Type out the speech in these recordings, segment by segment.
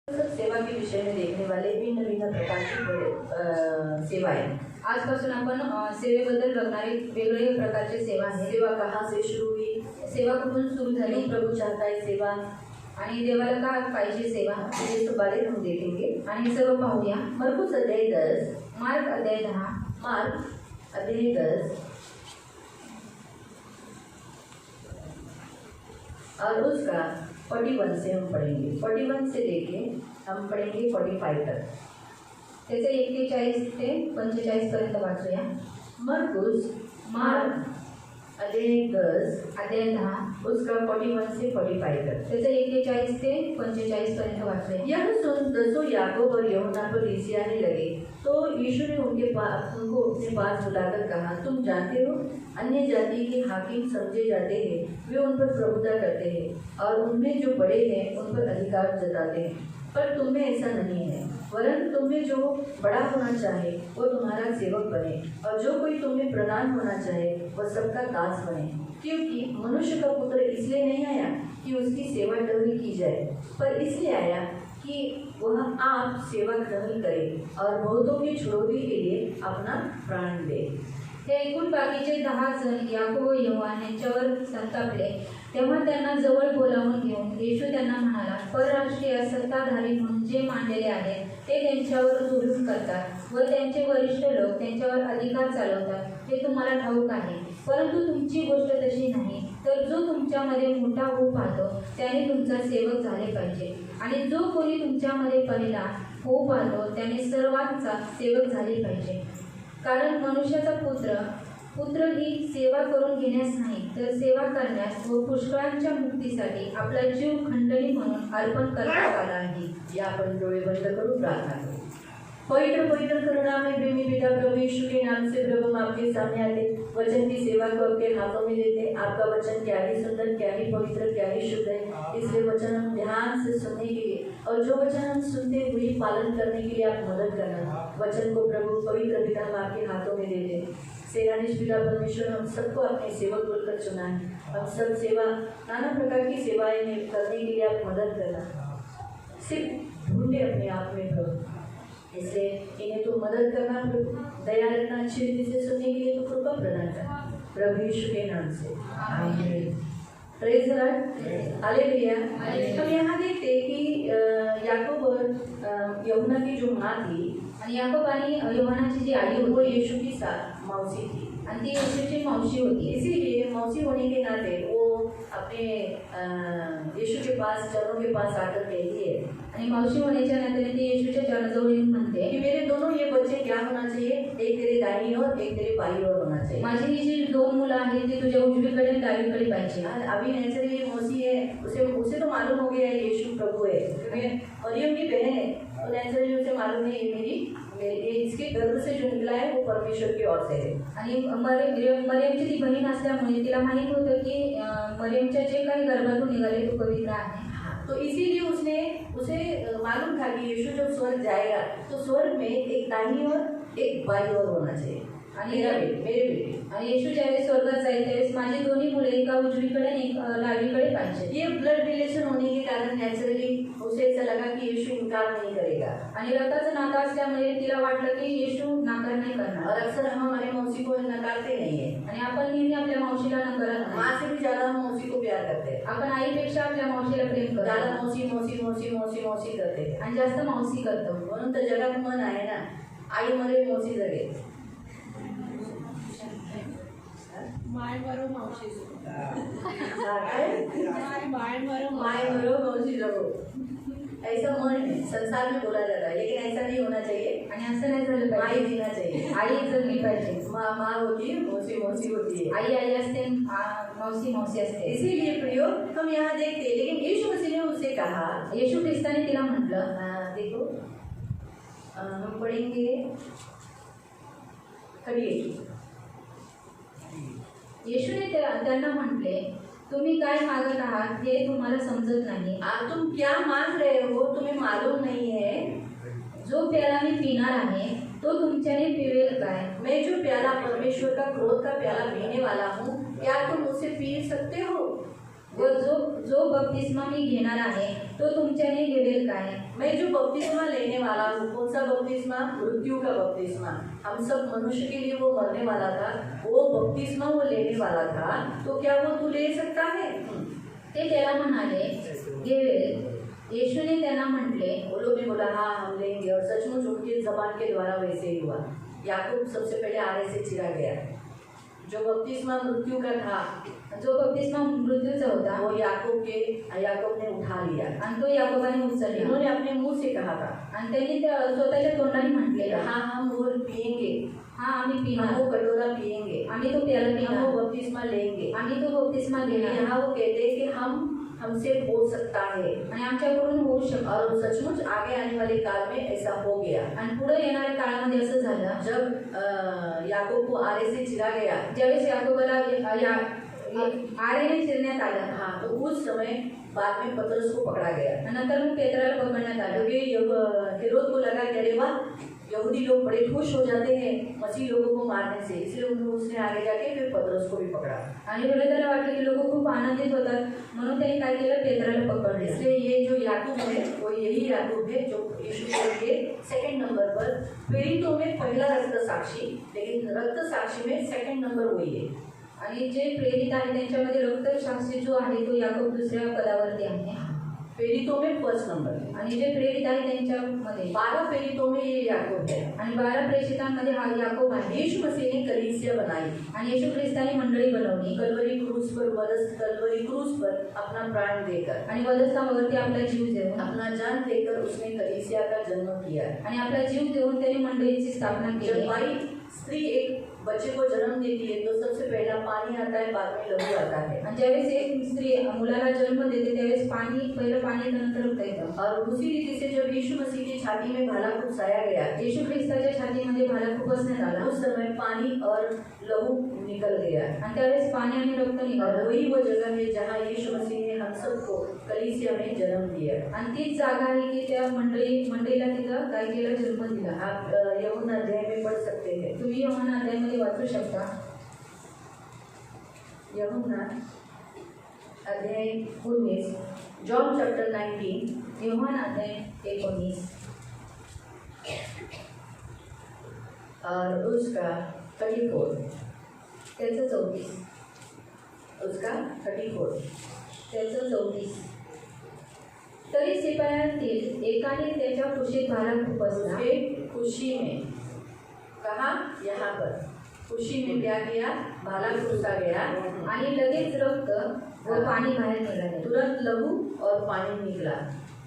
सेवा के विषय में देखने वाले भिन्न भिन्न प्रकारची सेवाएं। आजपासून आपण सेवेबद्दल बघणारे वेगवेगळे प्रकारचे सेवा आहेत. सेवा कहाँ से शुरू हुई, सेवा कुठून सुरू झाली, प्रभु चाहता है सेवा, आणि देवाला का पाहिजे सेवा, ये सब बारे हम देखेंगे। आणि सर्व पाहूया. मरकुस अध्याय 10, मार्क अध्याय 10, मार्क अध्याय 10 और उसका 41 से हम पढ़ेंगे। 41 से लेके हम पढ़ेंगे 45 तक। त्याचे 41 ते 45 पर्यंत वाचूया. मरकुस मार्क अध्याय 10 अध्याय 10 उसका 41 से 45 तक। त्याचे 41 ते 45 पर्यंत वाचूया. यह सुन दसों याकूब और यूहन्ना पर ईर्ष्याने लगे, तो यीशु ने उनको अपने पास बुलाकर कहा, तुम जानते हो अन्य जाति के हाकिम समझे जाते हैं, वे उन पर प्रभुता करते हैं और उनमें जो बड़े हैं उन पर अधिकार जताते हैं, पर तुम में ऐसा नहीं है। वरन तुम में जो बड़ा होना चाहे वो तुम्हारा सेवक बने, और जो कोई तुम्हें प्रधान होना चाहे वह सबका दास बने। क्योंकि मनुष्य का पुत्र इसलिए नहीं आया कि उसकी सेवा टहल की जाए, पर इसलिए आया कि वह आप सेवा ग्रहण करे और बहुतों की छुड़ौती के लिए अपना प्राण दे। ते ऐकून बाकीचे 10 जण याकोब व योहान यांच्यावर संतापले. तेव्हा त्यांना जवळ बोलावून घेऊन येशू त्यांना म्हणाला, परराष्ट्रीय सत्ताधारी म्हणून जे मांडलेले आहेत ते त्यांच्यावर जुलूम करतात व त्यांचे वरिष्ठ लोक त्यांच्यावर अधिकार चालवतात हे तुम्हाला ठाऊक आहे. परंतु तुमची गोष्ट तशी नाही, तर जो तुमच्यामध्ये मोठा होऊ पाहतो त्याने तुमचा सेवक झाले पाहिजे, आणि जो कोणी तुमच्यामध्ये पहिला होऊ पाहतो त्याने सर्वांचा सेवक झाले पाहिजे. कारण मनुष्याचा पुत्र ही सेवा करून घेण्यास नाही, तर सेवा करण्यास व पुष्कळांच्या मुक्तीसाठी आपला जीव खंडणी म्हणून अर्पण करण्यात आला आहे. या आपण डोळे बंद करून प्रार्थना करू. पवित्र पवित्र करुणा में प्रेमी पिता प्रभु यीशु के नाम से प्रभु हम आपके सामने आते, वचन की सेवा को आपके हाथों में देते। आपका वचन क्या ही सुंदर, क्या ही पवित्र, क्या ही शुद्ध है, इसलिए वचन हम ध्यान से सुनने के लिए और जो वचन हम सुनते वही पालन करने के लिए आप मदद करना। वचन को प्रभु पवित्र पिता हम आपके हाथों में देते। सेनाधीश पिता परमेश्वर, हम सबको अपने सेवक बोलकर चुना है। हम सब सेवा, नाना प्रकार की सेवाएं करने के लिए आप मदद करना। सिर्फ ढूंढे अपने आप में प्रभु, इसलिए इन्हें तो मदद करना प्रभु, दया रखना, अच्छी रीति से सुनने के लिए तो कृपा प्रदान करना, प्रभु यीशु के नाम से आमीन। Praise the lord, hallelujah. हम यहाँ देखते हैं कि याकूब और यूहन्ना की जो माँ थी, आणि याकोब आणि योहानाची जी आई वो होती यीशु की मौसी थी, आणि ती येशूची मावशी होती. इसीलिए मौसी होने के नाते वो अपने यीशु के पास, चरणों के पास आकर कहती है, आणि मावशी होण्याच्या नात्याने ती येशूच्या चरणाजवळ येऊन म्हणते कि मेरे दोनों ये बच्चे क्या होना चाहिए, एक तेरे दाहिनी ओर, एक तेरे बाई ओर होना चाहिए। माझी ही जी 2 मुलं आहेत ती तुझ्या उजवीकडे आणि डावीकडे पाहिजे. अभी नेचुरली मौसी है, उसे तो मालूम हो गया है यीशु प्रभु है, क्योंकि मरियम की बहन है, तो नेचुरली उसे मालूम है ये इसके गर्भ से जो निकला है वो परमेश्वर की ओर से है। आणि मरियमची ती बहीण असल्यामुळे तिला माहीत होतं की मरियमच्या जे काही गर्भातून निघाले तो पवित्र आहे. तो इसीलिए उसे मालूम था कि यीशु जब स्वर्ग जाएगा तो स्वर्ग में एक दाहिनी ओर एक बाई ओर होना चाहिए। आणि मेरे बेटे, आणि येशू ज्यावेळेस स्वर्गात जाईल त्यावेळेस माझी दोन्ही मुले एका उजवीकडे आणि एक डावीकडे पाहिजे. ये ब्लड रिलेशन होने के कारण नेचुरली उसे ऐसा लगा कि यीशु इनकार नहीं करेगा, आणि रक्ताचं नातं असल्यामुळे तिला वाटलं की येशू नाकार नाही करणार. और अक्सर हम हमारी मौसी को नकारते नहीं है, आणि आपण नेहमी आपल्या मावशीला नकारत नाही. माँ से भी ज्यादा हम मौसी को प्यार करते हैं, आपण आईपेक्षा आपल्या मावशीला प्रेम ज्यादा करतो मौसी मौसी मौसी मौसी मौसी करते हैं। आणि जास्त मावशी करतो. म्हणून तर जगात मन आहे ना, आई मरे मौसी जगे. माय मरो मावशी जगो. माय मरो मौसी जगो, ऐसा मन है, संसार में बोला जाता है, लेकिन ऐसा नहीं होना चाहिए। आणि असं नाही झालं माँ पाहिजे. ही जीना चाहिए। आई जगली पाहिजे. माँ होती है, मौसी मौसी होती है। आई असते, मावशी मावशी असते. इसीलिए प्रियो हम यहाँ देखते हैं, लेकिन यीशु मसीह ने उससे कहा, येशू ख्रिस्ताने तिला म्हटलं, देखो हम पढ़ेंगे 38। येशूने त्यांना म्हटले, तुम्ही काय मागत आहात हे तुम्हाला समजत नाही. तुम क्या मांग रहे हो, तुम्हें मालूम नहीं है। जो प्याला मी पिणार आहे तो तुमच्याने पिवेल काय? मैं जो प्याला परमेश्वर का क्रोध का प्याला पीने वाला हूँ, क्या तुम उसे पी सकते हो? व जो बपतिस्मा मी घेणार आहे तो तुमच्याने घेईल काय? मैं जो बपतिस्मा लेने वाला हूँ, कौन सा बपतिस्मा? मृत्यु का बपतिस्मा। हम सब मनुष्य के लिए वो मरने वाला था, वो बपतिस्मा वो लेने वाला था, तो क्या वो तू ले सकता है? ते त्याला म्हणाले घेवेल। येशूने त्यांना म्हटले, वो लोग ने बोला हाँ हम लेंगे, और सचमुच उनके जबान के द्वारा वैसे ही हुआ। याकूब सबसे पहले आरे से चिरा गया। जो बपतिस्मा मृत्यु का था, जो बपतिस्मा मृत्यूचा होता वो याकूब ने उठा लिया। आणि तो याकोबाने उचलला इन्होंने अपने मुंह से कहा था, आणि त्यांनी स्वतःच्या तोंडाने म्हटले, हाँ हम वो पिएंगे, हा आम्ही हम पिणार, वो कटोरा पिएंगे, आम्ही तो प्याला हम पिणार, वो बपतिस्मा लेंगे। आम्ही तो बपतिस्मा घेणार यहाँ वो कहते हैं कि हमसे हो सकता है, आणि आमच्याकडून होऊ शकतो। और सचमुच आगे आने वाले काल में ऐसा हो गया। आणि पुढे येणाऱ्या काळामध्ये असं झालं, जब याकूब को आरे से चिरा गया, ज्यावेळेस याकोबाला आरेने चिरण्यात आलं, हाँ, तो उस समय बाद में पतरस को पकड़ा गया। नंतर मग पेत्राला पकडण्यात आलं। क्योंकि हेरोद को लगा कि अरे वाह, यहूदी लोग बड़े खुश हो जाते हैं मसीह लोगों को मारने से, इसलिए उसने आगे जाके फिर पतरस को भी पकड़ा। आणि पुढे त्याला वाटलं की लोक खूप आनंदित होतात, म्हणून त्यांनी काय केलं, पेत्राला पकडले। इसलिए ये जो याकूब है वो यही याकूब है जो यीशु के सेकंड नंबर पर, प्रेरितों में पहला रक्त साक्षी, लेकिन रक्त साक्षी में सेकंड नंबर वही है। आणि जे प्रेरित आहे त्यांच्यामध्ये रक्त साक्षी जो आहे तो याकोब दुसऱ्या पदावरती आहे, प्रेरितों में फर्स्ट नंबर है। आणि जे प्रेरित आहे त्यांच्यामध्ये 12 प्रेरितों में ये याकूब है। आणि 12 प्रेषितांमध्ये हा याकोब आहे। यीशु मसीह ने कलीसिया बनाई, आणि येशू ख्रिस्ताने मंडळी बनवली कलवरी क्रूस पर अपना प्राण देकर, आणि वधस्तंभावरती आपला जीव देऊन, अपना जान देकर उसने कलीसिया का जन्म किया। आणि आपला जीव देऊन त्यांनी मंडळीची स्थापना जब केली। भाई स्त्री एक बच्चे को जन्म देती है तो सबसे पहला पानी आता है, बाद में लहू आता है। आणि ज्यावेळेस एक स्त्री मुलाला जन्म देते त्यावेळेस पहिलं पाणी येतं, नंतर रक्त येतं। और उसी रीति से जब यीशु मसीह की छाती में भाला खुपसाया गया, येशू ख्रिस्ताच्या छातीमध्ये भाला खुपसण्यात आला, उस समय पानी और लहू निकल गया। आणि त्यावेळेस पाणी आणि रक्त और निघालं। वही वो जगह है जहाँ यीशु मसीह ने हम सबको कलीसिया में जन्म दिया। आणि तीच जागा आहे की त्या मंडळीला तिथं काय केलं, जन्म दिला। आप यूहन्ना अध्याय में पढ़ सकते हैं। तुम्ही यूहन्ना अध्यायामध्ये वाचू शकता। यूहन्ना अध्याय 19, जॉन चैप्टर 19, यूहन्ना अध्याय 19 और उसका 34, त्याचं 34, उसका 34। त्याचं 34। तरी सिपायांतील एकाने त्याच्या कुशीत भाला खुपसला, उसके खुशी में, कहा यहाँ पर खुशी में क्या किया, भाला खुपसा गया, आणि लगेच रक्त व पाणी बाहेर निघाले। तुरंत लहू और पानी निकला।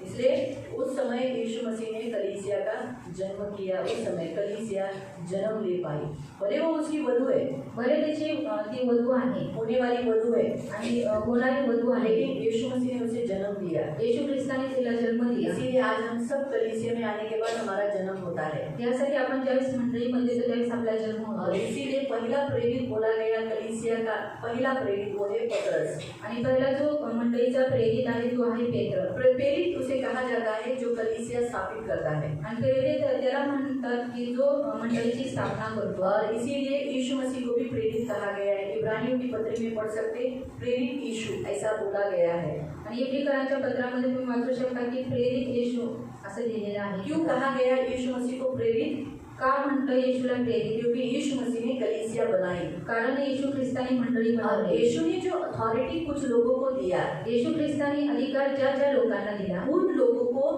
इसलिए उस समय यीशु मसीह ने कलीसिया का जन्म किया। उस समय कलीसिया जन्म ले पाई। भले वो उसकी वधू है, भले त्याची ती वधू आहे होने वाली वधू है, आणि होणारी वधू आहे, लेकिन यीशु मसीह ने उसे जन्म दिया। येशू ख्रिस्ताने तिला जन्म दिला। इसीलिए आज हम सब कलीसिया में आने के बाद हमारा जन्म होता है। यासाठी आपण ज्यावेळेस मंडळीमध्ये येतो त्यावेळेस आपला जन्म और होतो। इसीलिए पहला प्रेरित बोला गया कलीसिया का, पहला प्रेरित वो है पतरस। आणि पहिला जो मंडळीचा प्रेरित आहे तो आहे पेत्र। प्रेरित उसे कहा जाता है जो कलीसिया स्थापित करता है। आणि प्रेरित त्याला म्हणतात की जो मंडळीची स्थापना करतो। और इसीलिए यीशु मसीह को भी प्रेरित कहा गया है। इब्रानियों की पत्री में पढ़ सकते, प्रेरित यीशु ऐसा बोला गया है। आणि इब्रिकरांच्या पत्रामध्ये तुम्ही वाचू शकता की प्रेरित येशू असं लिहिलेलं आहे। क्यों कहा गया यीशु मसीह को प्रेरित? का म्हणतो येशूला प्रेरित? क्योंकि यीशु मसीह ने कलीसिया बनाई। कारण येशू ख्रिस्ताने मंडळी और बनवली। यीशु ने जो अथॉरिटी कुछ लोगों को दिया, येशू ख्रिस्ताने अधिकार ज्या ज्या लोकांना दिला, उन लोगों को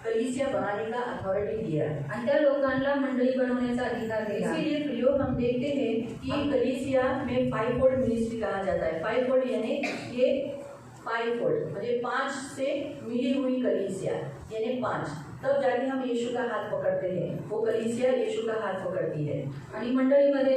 कलीसिया बनाने का अथॉरिटी दिया। आणि त्या लोकांना मंडळी बनवण्याचा अधिकार दिला। इसीलिए प्रियो हम देखते हैं कि कलीसिया में 5 फोल्ड मिनिस्ट्री कहा जाता है। 5 फोल्ड यानी ये 5 फोल्ड म्हणजे 5 से मिली हुई कलीसिया, यानी 5, तब जाके हम यीशु का हाथ पकड़ते हैं। वो कलीसिया यीशु का हाथ पकड़ती है। आणि मंडळीमध्ये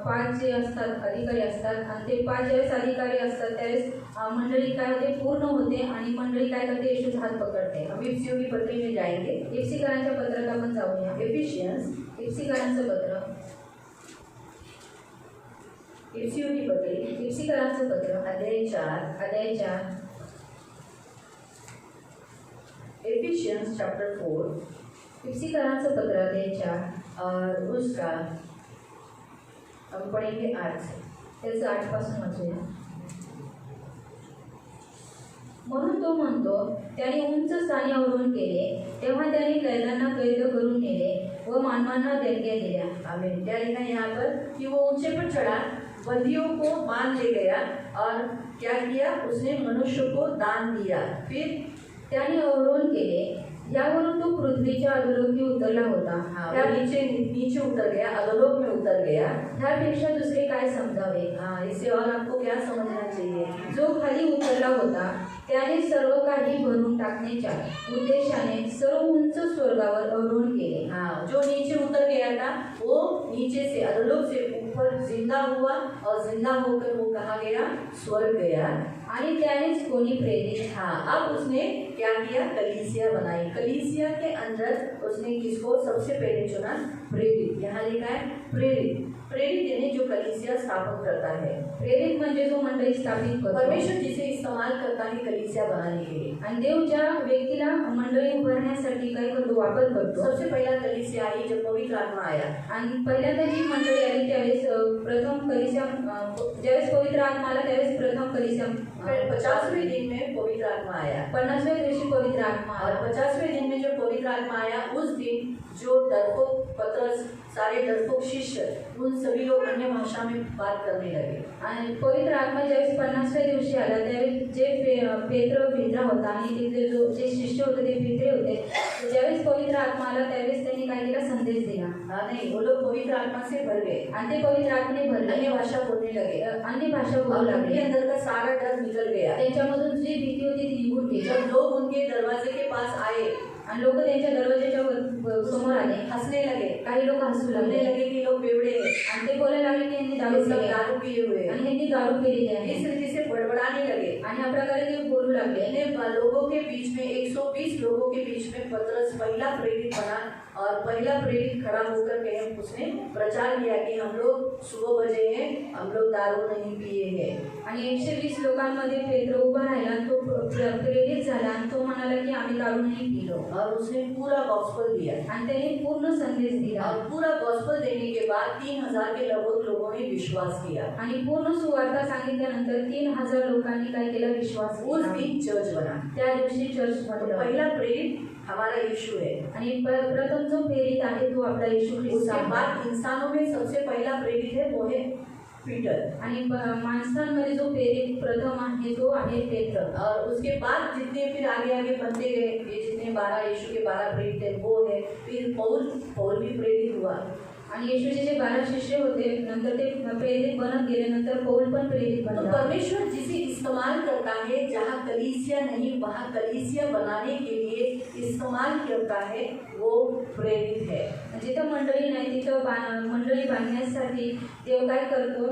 5 जे असतात अधिकारी असतात, आणि ते 5 ज्यावेळेस अधिकारी असतात त्यावेळेस मंडळी काय होते, पूर्ण होते, आणि मंडळी काय करते, येशूचा हात पकडते। हम इफ्सियों की पत्री में जाएंगे। इफ्सिकरांच्या पत्रात आपण जाऊया। एफिशियंस, इफ्सिकरांचं पत्र, इफ्सियों की पत्री, इफ्सिकरांचं पत्र अध्याय 4, अध्याय 4, एफिशियंस चैप्टर 4 इफ्सिकरांचं पत्र अध्याय 4 और उसका हम पढ़ेंगे 8 से। त्याचं 8 पासून वाचूया। म्हणून तो म्हणतो, त्याने उंच स्थानी अवरोहण केले, तेव्हा त्याने कैद्यांना कैद करून नेले व मानवांना देणग्या दिल्या. आमीन। क्या लिखा है यहाँ पर कि वो ऊंचे पर चढ़ा, बंदियों को मान ले गया और क्या किया, उसने मनुष्य को दान दिया। फिर त्याने अवरोहण केले, यावरून तो पृथ्वीच्या अधोलोकी उतरला होता. हाँ, वो नीचे नीचे उतर गया, अधोलोक में उतर गया। त्यापेक्षा दुसरे काय समजावे? हाँ, इससे और आपको क्या समझना चाहिए? जो खाली उतरला होता त्याने सर्व काही भरून टाकण्याच्या उद्देशाने सर्व उंच स्वर्गावर अवरोहण केले. हाँ, जो नीचे उतर गया था वो नीचे से अधोलोक से ऊपर जिंदा हुआ और जिंदा होकर वो कहाँ गया, स्वर्ग गया। आणि त्यानेच कोणी प्रेरित. हाँ, अब उसने क्या किया, कलीसिया बनाई। कलीसिया के अंदर उसने किसको सबसे पहले चुना, प्रेरित। यहाँ लिखा है प्रेरित। प्रेरित यानी जो कलीसिया स्थापन करता है। प्रेरित म्हणजे जो मंडळी स्थापित करतो. परमेश्वर जिसे इस्तेमाल करता है कलीसिया बनाने के लिए। आणि देव ज्या व्यक्तीला मंडळी उभारण्यासाठी काय करतो, वापर करतो. सबसे पहला कलीसिया आई जब पवित्र आत्मा आया। आणि पहिल्यांदा जी मंडळी आली त्यावेळेस प्रथम कलीसिया, ज्यावेळेस पवित्र आत्मा आला त्यावेळेस प्रथम कलीसिया. 50वें दिन में पवित्र आत्मा आया। 50व्या दिवशी पवित्र आत्मा और आला. 50वें दिन में जब पवित्र आत्मा आया उस दिन जो डरपोक पतरस, सारे डरपोक शिष्य, उन सभी लोग अन्य भाषा में बात करने लगे। आणि पवित्र आत्मा ज्यावेळेस 50व्या दिवशी आला त्यावेळेस जे पेत्र भित्रा होता आणि तिथे जे शिष्य होते ते भित्रे होते, ज्यावेळेस पवित्र आत्मा आला त्यावेळेस त्यांनी काय केला, संदेश दिला. हाँ नहीं, वो लोग पवित्र आत्मा से भर गए, आणि ते पवित्र आत्म्याने भरले, अन्य भाषा बोलने लगे। अन्य भाषा बोलू और लागले. उनके अंदर का सारा डर निकल गया। त्यांच्यामधून जी भीती होती ती निघून गेली. जब लोग उनके दरवाजे के पास आए, आणि लोक त्यांच्या दरवाजाच्या समोर आले. हंसने लगे, काही लोक हसू बोलने लागले लगे कि लोग बेवड़े हैं, आणि ते बोलायला लागले की यांनी दारू ये सब पिली आहे. दारू पिए हुए हैं। आणि यांनी दारू पिलेली आहे. इस रीति से बड़बड़ाने लगे। आणि या प्रकारे ते बोलू लागले. इतने लोगों के बीच में 120 लोगों के बीच में पतरस पहला प्रेरित बना और पहला प्रेरित खड़ा होकर के उसने प्रचार किया कि हम लोग सुबह बजे हैं, हम लोग दारू नहीं पिए हैं। आणि 120 लोकांमध्ये पेत्र उभा राहिला, तो प्रेरित झाला आणि तो म्हणाला की आम्ही दारू नाही पिलो. और उसने पूरा गॉस्पेल दिया। आणि त्याने पूर्ण संदेश दिला. और पूरा गॉस्पेल देने के बाद 3000 के लगभग लोगों ने विश्वास किया। आणि पूर्ण सुवार्ता सांगितल्यानंतर 3000 लोकांनी काय केलं, विश्वास उस केला. दिन चर्च बना। त्या दिवशी चर्च तो बनलं. पहला प्रेरित हमारा यीशु है। आणि प्रथम जो प्रेरित आहे तो आपला येशू ख्रिस्त उसके आहे. बाद इंसानों में सबसे पहला प्रेरित है वो है पीटर। आणि माणसांमध्ये जो प्रेरित प्रथम आहे तो आहे पेत्र. और उसके बाद जितने फिर आगे आगे बनते गए, ये जितने 12 यीशु के 12 प्रेरित है वो है। फिर पौल भी प्रेरित हुआ। आणि येशूचे जे 12 शिष्य होते नंतर ते प्रेरित बनत गेले, नंतर पौल पण प्रेरित तो बनला. परमेश्वर जिसे इस्तेमाल करता है, जहाँ कलीसिया नहीं वहाँ कलीसिया बनाने के लिए इस्तेमाल करता है, वो प्रेरित है। जिथं मंडळी नाही तिथं मंडळी बांधण्यासाठी देव काय करतो,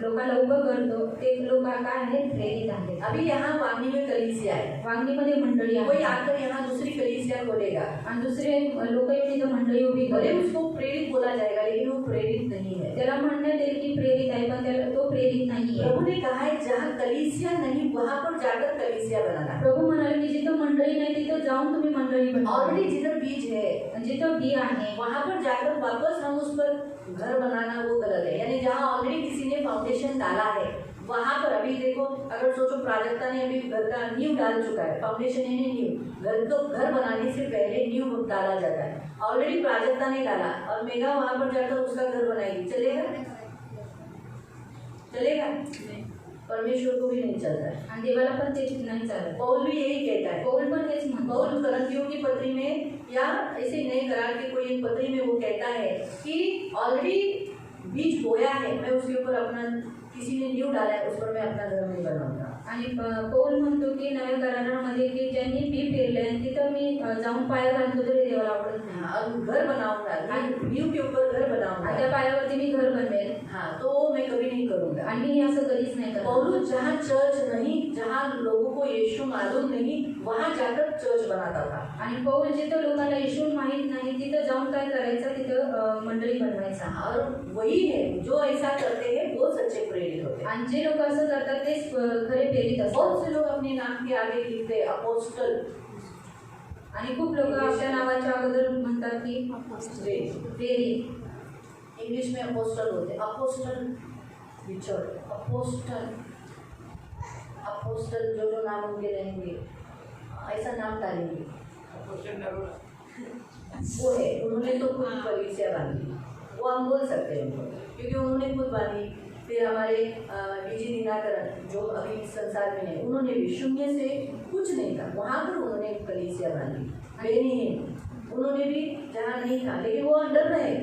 लोकांना उभं करतो. ते लोक काय आहेत, प्रेरित आहेत. अभी यहाँ वांगी में कलीसिया है, वांगीमध्ये मंडळी कोई आहे आकर यहाँ दूसरी कलीसिया खोलेगा, आणि दुसरे लोक येऊन इथं मंडळी उभी भले करेल. उसको प्रेरित बोला जाएगा लेकिन वो प्रेरित नहीं है। त्याला म्हणण्यात येईल की प्रेरित आहे, पण त्याला तो प्रेरित नाही आहे. प्रभु ने कहा है जहाँ कलीसिया नहीं वहाँ पर जाकर कलीसिया बनाना। प्रभू म्हणाले की जिथं मंडळी नाही तिथं जाऊन तुम्ही मंडळी बनवा. ऑलरेडी जिधर बीज है जिथं बी आहे वहाँ पर जाकर वापस हम उस पर घर बनाना वो गलत है। यानी जहाँ ऑलरेडी किसी ने फाउंडेशन डाला है वहाँ पर अभी देखो, अगर सोचो प्राजक्ता ने अभी घर का नींव डाल चुका है, फाउंडेशन यानी नींव, घर को घर बनाने से पहले नींव डाला जाता है। ऑलरेडी प्राजक्ता ने डाला और मेघा वहाँ पर जाकर उसका घर बनाएगी, चलेगा? चलेगा? परमेश्वर को भी नहीं चलता है। आणि देवाला पण तेच नाही चालत. पौल भी यही कहता है। पौल पण तेच म्हणतो. पौल करंथियों की पत्री में या ऐसे नए करार के कोई एक पत्री में वो कहता है कि ऑलरेडी बीज बोया है, मैं उसके ऊपर अपना, किसी ने नींव डाला है उस पर मैं अपना घर नहीं बनाऊंगा। आणि पौल म्हणतो की नव्या करारामध्ये की ज्यांनी बी पेरले तिथं मी जाऊन पाया घालतो तरी देवाला आवडत नाही. हाँ, अब घर बनाऊंगा, नींव के ऊपर घर बनाऊंगा। आणि त्या पायावरती मी घर बनवेल. हाँ, तो वो मैं कभी नहीं करूंगा। आणि मी असं कधीच नाही करत. पौलुस जहाँ चर्च नहीं, जहाँ लोगों को यीशु मालूम नहीं, वहाँ जाकर चर्च बनाता था। आणि पौल जिथं लोकांना येशू माहीत नाही तिथं जाऊन काय करायचं, तिथं मंडळी बनवायचा. और वही है जो ऐसा करते हैं वो सच्चे प्रेरित होते हैं। आणि जे लोक असं करतात तेच खरे प्रेरित असतात. बहुत से लोग अपने नाम के आगे लिखते हैं अपोस्टल, आणि खूप लोक आपल्या नावाच्या अगोदर म्हणतात की प्रेरित. इंग्लिश में अपोस्टल होते हैं, अपोस्टल रिचर्ड, अपोस्टल अपोस्टल जो नाम उनके रहेंगे, ऐसा नाम डालेंगे, वो है, उन्होंने तो खुद कलीसिया बांधी, वो हम बोल सकते हैं उनको, क्योंकि उन्होंने खुद बांधी। फिर हमारे डीजी दिनाकरण जो अभी इस संसार में है, उन्होंने भी शून्य से कुछ नहीं था, वहाँ पर उन्होंने कलीसिया बांधी। बेनीहीन उन्होंने भी जहाँ नहीं था, लेकिन वो अंडर रहे,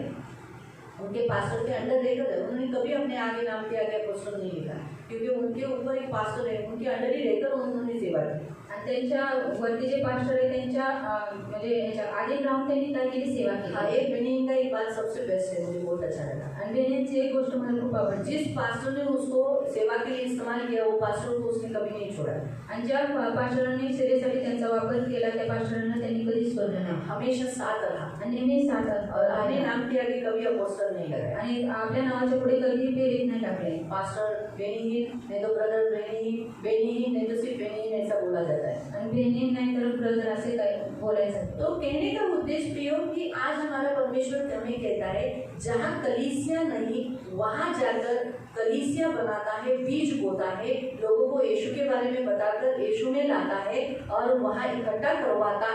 उनके पास्टर के अंडर रहकर उन्होंने कभी अपने आगे नाम के आगे अपोस्टल नहीं लिखा, क्योंकि उनके ऊपर एक पास्टर है, उनके अंडर ही रहकर उन्होंने सेवा की। आणि त्यांच्या वरती जे पास्टर आहे त्यांच्या म्हणजे याच्या आधी राहून त्यांनी काय केली, सेवा केली। हाँ, एक बेनिन का एक बात सबसे बेस्ट है, मुझे बहुत अच्छा लगा। आणि बेनिनची एक गोष्ट मला खूप आवडली, जिस पास्टर ने उसको सेवा के लिए इस्तेमाल किया, वो पास्टर को उसने कभी नहीं छोड़ा। आणि ज्या पास्टरांनी सेवेसाठी त्यांचा वापर केला त्या पास्टरांना त्यांनी कधीच सोडलं नाही, हमेशा साथ रहा आणि नेहमी साथ और अपने नाम के आगे कभी अपोस्टल नहीं लगाया। आणि आपल्या नावाच्या पुढे कधी प्रेरित नाही टाकले। पास्टर बेनिहीन नहीं तो ब्रदर बेनिहीन, बेनिहीन नहीं तो सिर्फ बेनिहीन, ऐसा बोला जाता है। आणि बेनिन नाही तर ब्रदर असे काय बोलायचं। तो कहने का उद्देश्य प्रियो कि आज हमारा परमेश्वर हमें कहता है, जहाँ कलीसिया नहीं वहाँ जाकर कलीसिया बनाता है, बीज बोता है, लोगों को यीशु के बारे में बताकर यीशु में लाता है और वहाँ इकट्ठा करवाता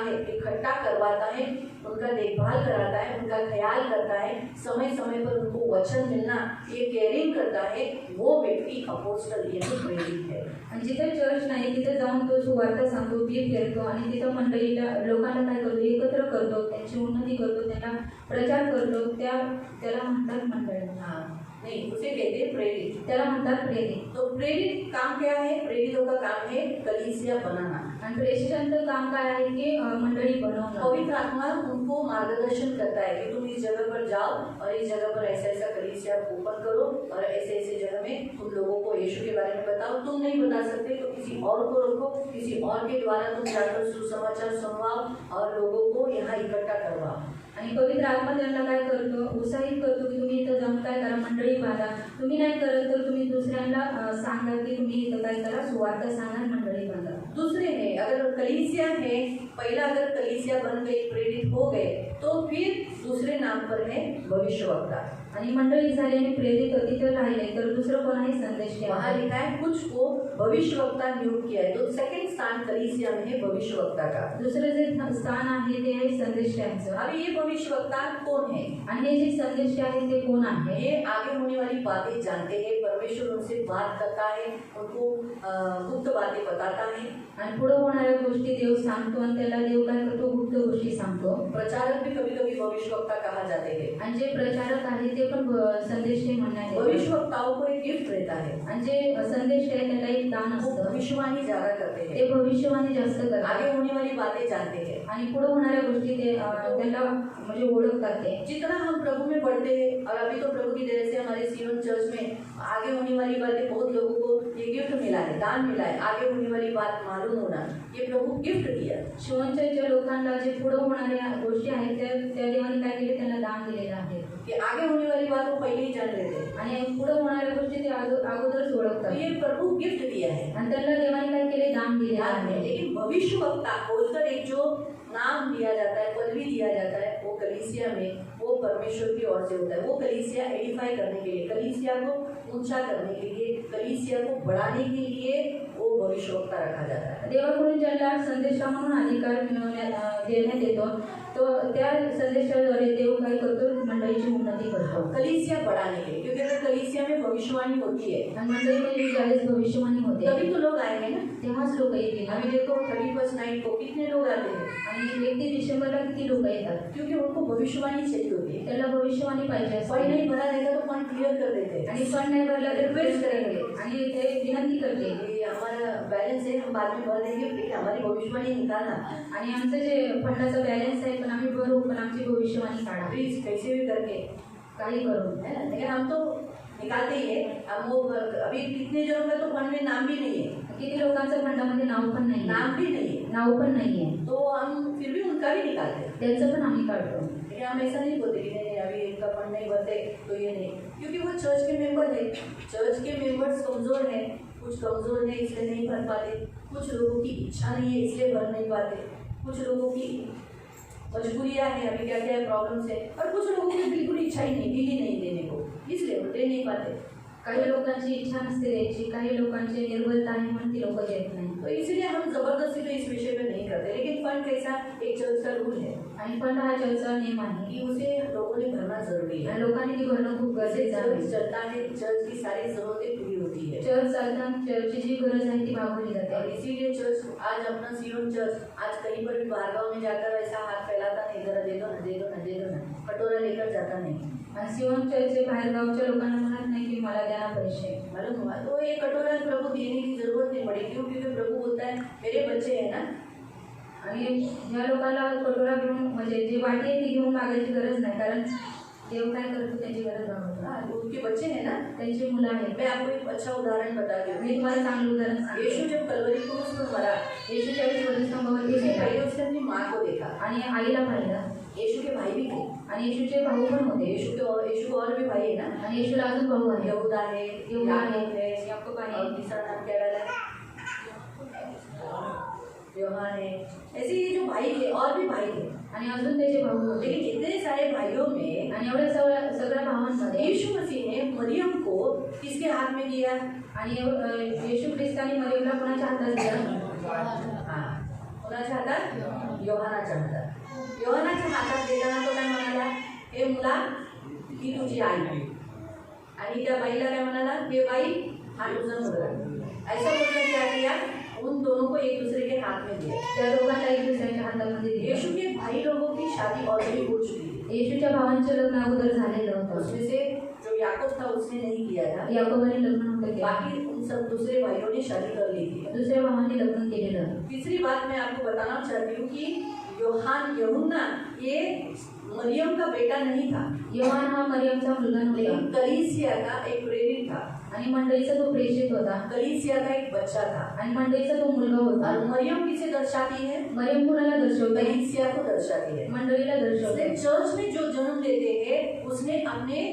है, उनका देखभाल कराता है, उनका ख्याल करता है, समय समय पर उनको वचन मिलना, ये केयरिंग करता है, वो व्यक्ति अपोस्टल यानी प्रेरित है। आणि जिथे चर्च नाही तिथे जाऊन तो सुवार्ता सांगतो, गीत करतो आणि तिथं मंडळीला लोकांना काय करतो, एकत्र करतो, त्यांची उन्नती करतो, त्यांना प्रचार करतो, त्याला म्हणतात मंडळ। हाँ, नहीं, उसे कहते हैं प्रेरित, त्याला म्हणतात प्रेरित। तो प्रेरित काम क्या है? प्रेरितों का काम है कलीसिया बनाना। आणि प्रेषितांचं काम काय आहे की मंडळी बनवणं। पवित्र आत्मा उनको मार्गदर्शन करता है कि तुम इस जगह पर जाओ और इस जगह पर ऐसा ऐसा कलीसिया ओपन करो और ऐसे ऐसे जगह में तुम लोगों को यीशु के बारे में बताओ। तुम नहीं बता सकते तो किसी और को रखो, किसी और के द्वारा तुम जाकर सुसमाचार सुनवाओ और लोगों को यहाँ इकट्ठा करवाओ। आणि पवित्र आत्मा त्यांना काय करतो, उत्साहित करतो की तुम्ही इथं जाऊन काय करा, मंडळी बांधा। तुम्ही नाही करत तर तुम्ही दुसऱ्यांना सांगा की तुम्ही इथं काय करा, सुवार्ता सांगा, मंडळी बांधा। दूसरे है, अगर कलीसिया है, पहला अगर कलीसिया बन गई, प्रेरित हो गए, तो फिर दूसरे नाम पर है भविष्यवक्ता। आणि मंडळी झाली आणि प्रेरित तिथे राहिले तर दुसरं कोणाही संदेश द्या। वहाँ लिखा है कुछ को भविष्यवक्ता नियुक्त किया है, तो सेकंड स्थान कलीसिया में है भविष्यवक्ता का। दुसरं जे स्थान आहे ते आहे संदेश द्यायचं। अभी ये भविष्यवक्ता कौन है? आणि हे जे संदेश आहे ते कोण आहे? ये आगे होने वाली बातें जानते हैं, परमेश्वर उनसे बात करता है, उनको गुप्त बातें बताता है। आणि पुढे होणाऱ्या गोष्टी देव सांगतो आणि त्याला देव काय करतो, गुप्त गोष्टी सांगतो। प्रचारक भी कभी कभी भविष्यवक्ता कहा जाते हैं। आणि जे प्रचारक आहे ते पण संदेश म्हणण्यात येतात। भविष्यवक्ताओं को एक गिफ्ट रहता है, आणि जे संदेश आहे त्याला एक दान वो असतं, भविष्यवाणी ज्यादा करते हैं, ते भविष्यवाणी जास्त करतात। आगे होने वाली बातें जानते हैं। आणि पुढे होणाऱ्या गोष्टी ते त्याला म्हणजे ओळखतात ते। जितना हम प्रभु में बढ़ते हैं, और अभी तो प्रभु की दया से हमारे सीवन चर्च में आगे होने वाली बातें, बहुत लोगों को ये गिफ्ट मिला है, दान मिला है, आगे होने वाली बात मालूम होना, ये प्रभु गिफ्ट दिया। शिवनच्या लोकांना जे पुढे होणाऱ्या गोष्टी आहेत त्या देवाने काय केले, त्यांना दान दिलेलं आहे कि आगे होने वाली बात वो पहले ही जान लेते हैं, आणि पुढे होणाऱ्या गोष्टी ते अगोदरच तो ओळखतात। ये प्रभु गिफ्ट दिया है, आणि त्यांना देवाने काय केले, दान दिलेलं दान है। आहे। लेकिन भविष्यवक्ता बोलकर एक जो नाम दिया जाता है, पदवी दिया जाता है, वो कलीसिया में वो परमेश्वर की ओर से होता है। वो कलीसिया एडिफाई करने के लिए, कलीसिया को ऊंचा करने के लिए, कलीसिया को बढ़ाने के लिए वो भविष्यवक्ता रखा जाता है। देवाकडून ज्याला संदेशा म्हणून अधिकार देण्यात येतो, तो त्या संदेशाद्वारे देव काय करतो, मंडळीची उन्नती करतो। कलीसिया बढ़ाने के लिए, क्योंकि अगर कलीसिया में भविष्यवाणी होती है आणि मंडळीमध्ये ज्यावेळेस भविष्यवाणी होते तभी तो लोग आएंगे ना। तेव्हाच लोक येतील। अभी देखो 31 नाइट को कितने लोग आते हैं, आणि 31 डिसेंबरला किती लोक येतात, क्योंकि उनको भविष्यवाणी चाहिए होती है। त्याला भविष्यवाणी पाहिजे फंड असते। नहीं भरा रहेगा तो फंड क्लियर कर देते हैं, आणि फंड नाही भरला तर रिक्वेस्ट करेंगे आणि ते विनंती करते कि हमारा बैलेंस है, हम बाद में भर देंगे, लेकिन हमारी भविष्यवाणी निकालना, आणि आमचं जे फंडाचा बॅलन्स आहे पण आम्ही भरू, पण आमची भविष्यवाणी काढा प्लीज कैसे भी करके, काही करून। है ना। लेकिन हम तो निकालते ही है। हम वो अभी कितने जनों का तो फंड में नाम भी नहीं है, किती लोकांचं फंडामध्ये नाव पण नाही, नाम भी नहीं है, नाव पण नाहीये, तो हम फिर भी उनका भी निकालते हैं। त्यांचं पण आम्ही काढतो। लेकिन हम ऐसा नहीं बोलते कि नहीं अभी इनका फंड नहीं भरते तो ये नहीं, क्योंकि वो चर्च के मेंबर है, चर्च के मेंबर्स कमज़ोर हैं, कुछ कमज़ोर है इसलिए नहीं भर पाते, कुछ लोगों की इच्छा नहीं है इसलिए भर नहीं पाते, कुछ लोगों की मजबूरियाँ हैं, अभी क्या क्या प्रॉब्लम्स है, और कुछ लोगों की बिल्कुल इच्छा ही नहीं, दिल ही नहीं देने को, इसलिए वो दे नहीं पाते। काही लोकांची इच्छा नसते द्यायची, काही लोकांची निर्बलता आहे म्हणून ती लोक देत नाही. तो इसलिए हम जबरदस्ती तो इस विषय में नहीं करते, लेकिन फंड कैसा एक चर्च का रूल है आणि फंड हा चर्चचा नियम आहे कि उसे लोगों ने भरना जरूरी है. आणि लोकांनी ती भरणं खूप गरजेचं चर्च आहे. चलता है, चर्च की सारी जरूरतें पूरी होती है. चर्च चालताना चर्चची जी गरज आहे ती भागवली और जाते. इसीलिए चर्च आज अपना सियोन चर्च आज कहीं पर भी बाहर में जाकर ऐसा हाथ फैलाता नहीं, जरा दे दो ना, दे दो ना, दे दो ना, कटोरा लेकर जाता नहीं. आणि सियोन चर्चचे बाहेर गावच्या लोकांना म्हणत नाही की मला द्या ना पैसे. मालूम हुआ तो ये कटोरा प्रभु देने की जरूरत नहीं पड़ी. क्यों? क्योंकि प्रभु बोलता है मेरे बच्चे हैं ना. आणि ज्या लोकांना कटोरा घेऊन म्हणजे जी वाटी आहे ती घेऊन मागायची गरज नाही, कारण देव काय करतो त्यांची गरज भागवतो. हाँ, उनके बच्चे हैं ना. त्यांची मुलं आहेत. मैं आपको एक अच्छा उदाहरण बताती हूँ. मी तुम्हाला चांगलं उदाहरण सांगते. यीशु जब कलवरी क्रूस पर मरा, येशूच्या वेळेस वधस्तंभावर उसने गेला पहले उसने अपनी माँ को देखा. आणि आईला पाहिलं. यीशु के भाई भी थे. आणि येशूचे भाऊ पण होते. यीशु को और भी भाई है ना. आणि येशूला अजून भाऊ आहे. यहूदा है, यहूदा याकूब है, याकूब आहे. और तीसरा नाम क्या डाला है? योहान है. ऐसे ये जो भाई थे और भी भाई थे. आणि अजून त्याचे भाऊ होते. लेकिन इतने सारे भाइयों में आणि एवढ्या सगळ्या भावांमध्ये यीशु मसीह ने मरियम को किसके हाथ में दिया? आणि येशू ख्रिस्तानी मरियमला कोणाच्या हातात दिला? हाँ, कोणाच्या हातात? योहानाच्या हातात. योहानाच्या हातात देताना तो काय म्हणाला? हे मुला ही तुझी आई. आणि त्या बाईला काय म्हणाला? हे बाई हा तुझा मुलगा. ऐसा बोलकर क्या किया? उन दोनों को एक दूसरे के हाथ में दिया. त्या दोघांना एक दुसऱ्याच्या हातामध्ये दिले. यीशु के भाई लोगों की शादी ऑलरेडी हो चुकी थी. येशूच्या भावांचं लग्न अगोदर झालेलं होतं. उसमें से जो याकूब था उसने नहीं किया था. याकोबाने लग्न नव्हतं केलं. बाकी उन सब दूसरे भाइयों ने शादी कर ली थी. दुसऱ्या भावाने लग्न केलेलं. तीसरी बात मैं आपको बताना चाहती हूँ कि यूहन्ना ये मरियम का बेटा नहीं था. योहान हा मरियमचा मुलगा लेकिन नव्हता कलीसिया का एक प्रेरित था. आणि मंडळीचा तो प्रेषित होता कलीसिया का एक बच्चा था. आणि मंडळीचा तो मुलगा होता. और मरियम किसे दर्शाती है? मरियम कुणाला दर्शवते? कलीसिया को दर्शाती है. मंडळीला दर्शवते. इसलिए चर्च में जो जन्म लेते हैं उसने अपने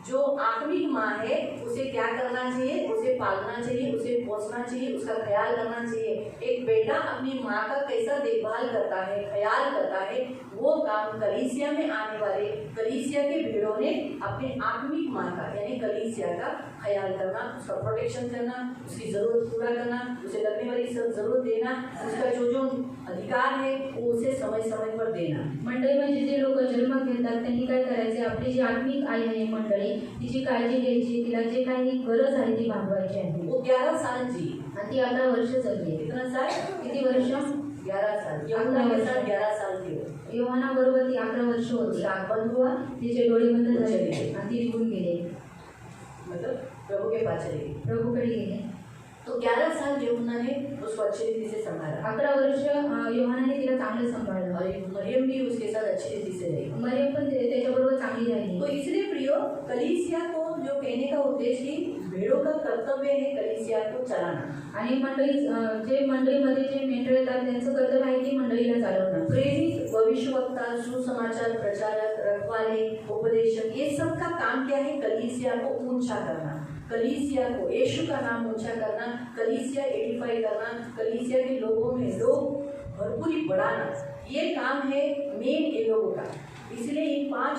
जो आत्मिक माँ है उसे क्या करना चाहिए? उसे पालना चाहिए, उसे पोसना चाहिए, उसका ख्याल करना चाहिए. एक बेटा अपनी माँ का कैसा देखभाल करता है, ख्याल करता है, वो काम कलीसिया में आने वाले कलीसिया के भेड़ों ने अपने आत्मिक माँ का यानी कलीसिया का ख्याल करना, उसका प्रोटेक्शन करना, उसकी जरूरत पूरा करना, उसे लगने वाली सब जरूरत देना, उसका जो जो अधिकार है वो उसे समय समय पर देना. मंडळी म्हणजे जे लोक जन्म घेतात त्यांनी काय करायचे? आपली जी आत्मिक आई आहे मंडळी तिची काळजी घ्यायची, तिला जे काही गरज आहे ती भागवायची आहे. वो 11 साल जी. आणि ती 11 वर्ष जगली. कितना साल? किती वर्ष? 11 साल. यहूदा के साथ 11 साल की हो. योहाना बरोबर ती 11 वर्ष होती. उसका आँख बंद हुआ, तिचे डोळे बंद झाले चले. आणि ती निघून गेले. मतलब प्रभु के पास चली गई. प्रभूकडे गेले. तो 11 साल यूहन्ना ने उसको अच्छी रीति से संभाला. 11 वर्ष योहानाने तिला चांगलं सांभाळलं. और मरियम भी उसके साथ अच्छी रीति से रही. मरियम पण त्याच्याबरोबर चांगली राहिली. तो इसलिए प्रियो कलीसिया को जो कहने का उद्देश्य कि भेड़ों का कर्तव्य है कलीसिया को चलाना. आणि मंडळी जे मंडळीमध्ये जे मेंढर येतात त्यांचं कर्तव्य आहे की मंडळीला चालवणं. प्रेरित, भविष्यवक्ता, सुसमाचार प्रचारक, रखवाले, उपदेशक ये सब का काम क्या है? कलीसिया को ऊंचा करना, कलीसिया को यीशु का नाम ऊंचा करना, कलीसिया एडिफाई करना, कलीसिया के लोगों में लोग भरपूरी बढ़ाना. ये काम है मेन ये लोगों का. इसलिए इन 5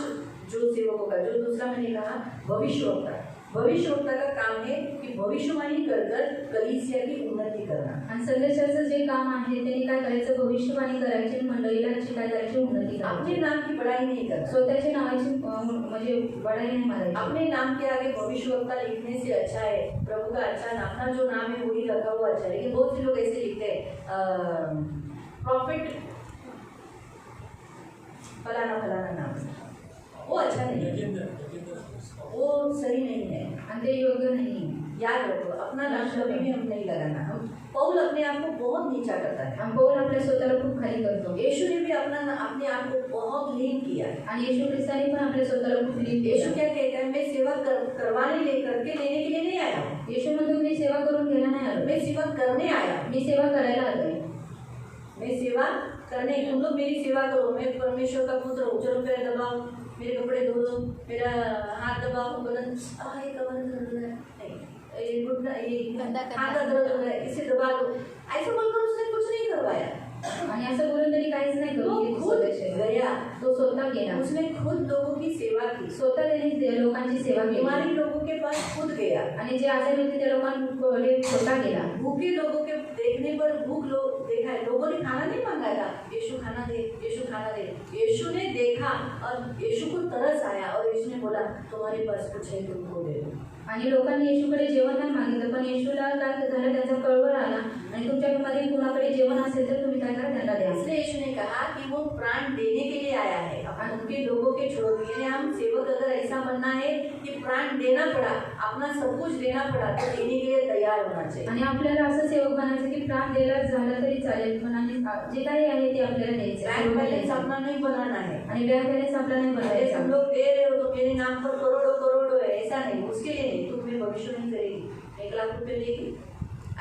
जो सेवकों का, जो दूसरा मैंने कहा भविष्यवक्ता, भविष्यवक्ता का काम है कि भविष्यवाणी कर कर कलीसिया की उन्नति करना. आणि संदेशाचं जे काम आहे त्यांनी काय करायचं? भविष्यवाणी करायची आणि मंडळीला काय करायची? उन्नती अपने करायची. नाम की बड़ाई नहीं करना. स्वतःच्या नावाची म्हणजे बढाई नाही मारायची. अपने नाम के आगे भविष्यवक्ता लिखने से अच्छा है प्रभु का अच्छा नाम. अपना जो नाम है वही रखा हुआ अच्छा है. लेकिन बहुत से लोग ऐसे लिखते हैं प्रॉफिट फलाना फलाना नाम, वो अच्छा नहीं है, वो सही नहीं है. आणि ते योग्य नाही. याद रखो अपना नाम कभी भी हम नहीं लगाना. हम पौल अपने आप को बहुत नीचा करता है. आणि पौल आपल्या स्वतःला खूप खाली करतो. यीशु ने भी अपने आप को बहुत लीन किया. आणि येशू ख्रिस्ताने पण आपल्या स्वतःला खूप लीन यीशु केलं. क्या कहता है? मैं सेवा करवाने करके लेने के लिए नहीं आया हूँ. येशू म्हणतो मी सेवा करून घ्यायला नाही आलो, मैं सेवा करने आया हूँ. मी सेवा करायला आलोय. मैं सेवा करने, तुम लोग मेरी सेवा करो. मैं परमेश्वर का पुत्र हूँ. चलो पैर दबाओ, मेरे कपड़े धो दो, मेरा हाथ दबाओ, बदन ये कमर दर्द हो रहा है, नहीं ये घुटना, ये हाथ का दर्द हो रहा है, इसे दबा दो. ऐसे बोलकर उसने कुछ नहीं करवाया. आणि असं बोलून तरी काहीच नाही तो करू. खुद गया तो स्वतः गेला, उसने खुद लोगों की सेवा की, स्वतः त्यांनी लोकांची सेवा केली बीमारी लोगों के पास खुद गया, आणि जे आजारी होते त्या लोकांकडे स्वतः गेला. भूखे लोगों के देखने पर भूख लोग देखा है, लोगों ने खाना नहीं मांगा था, यीशु खाना दे, यीशु खाना दे. यीशु ने देखा और यीशु को तरस आया और यीशु ने बोला तुम्हारे पास कुछ है तुमको दे दो. आणि लोकांनी येशूकडे जेवण नाही मागितलं, पण येशूला काय झालं, त्यांचा कळवळ आला आणि तुमच्यामध्ये कुणाकडे जेवण असेल तर तुम्ही काय करा, त्यांना द्या. इसलिए यीशु ने कहा कि वो प्राण देने के लिए आया है, अपन उनके लोगों के छोड़ दिए. हम सेवक अगर ऐसा बनना है कि प्राण देना पड़ा, अपना सब कुछ देना पड़ा, तो देने के लिए तैयार होना चाहिए. आणि आपल्याला असं सेवक बनायचं की प्राण द्यायला झालं तरी चालेल, पण आणि जे काही आहे ते आपल्याला बैंक बैलेंस द्यायचं अपना नहीं बनाना है. आणि बँक बॅलन्स आपला नाही अरे बनायचा. तुम लोग दे रहे हो तो मेरे नाम पर करोड़ों करोड़ों है, ऐसा नहीं, उसके लिए नहीं. तुम मेरी भविष्य नहीं करेगी, 1 लाख रुपए लेगी,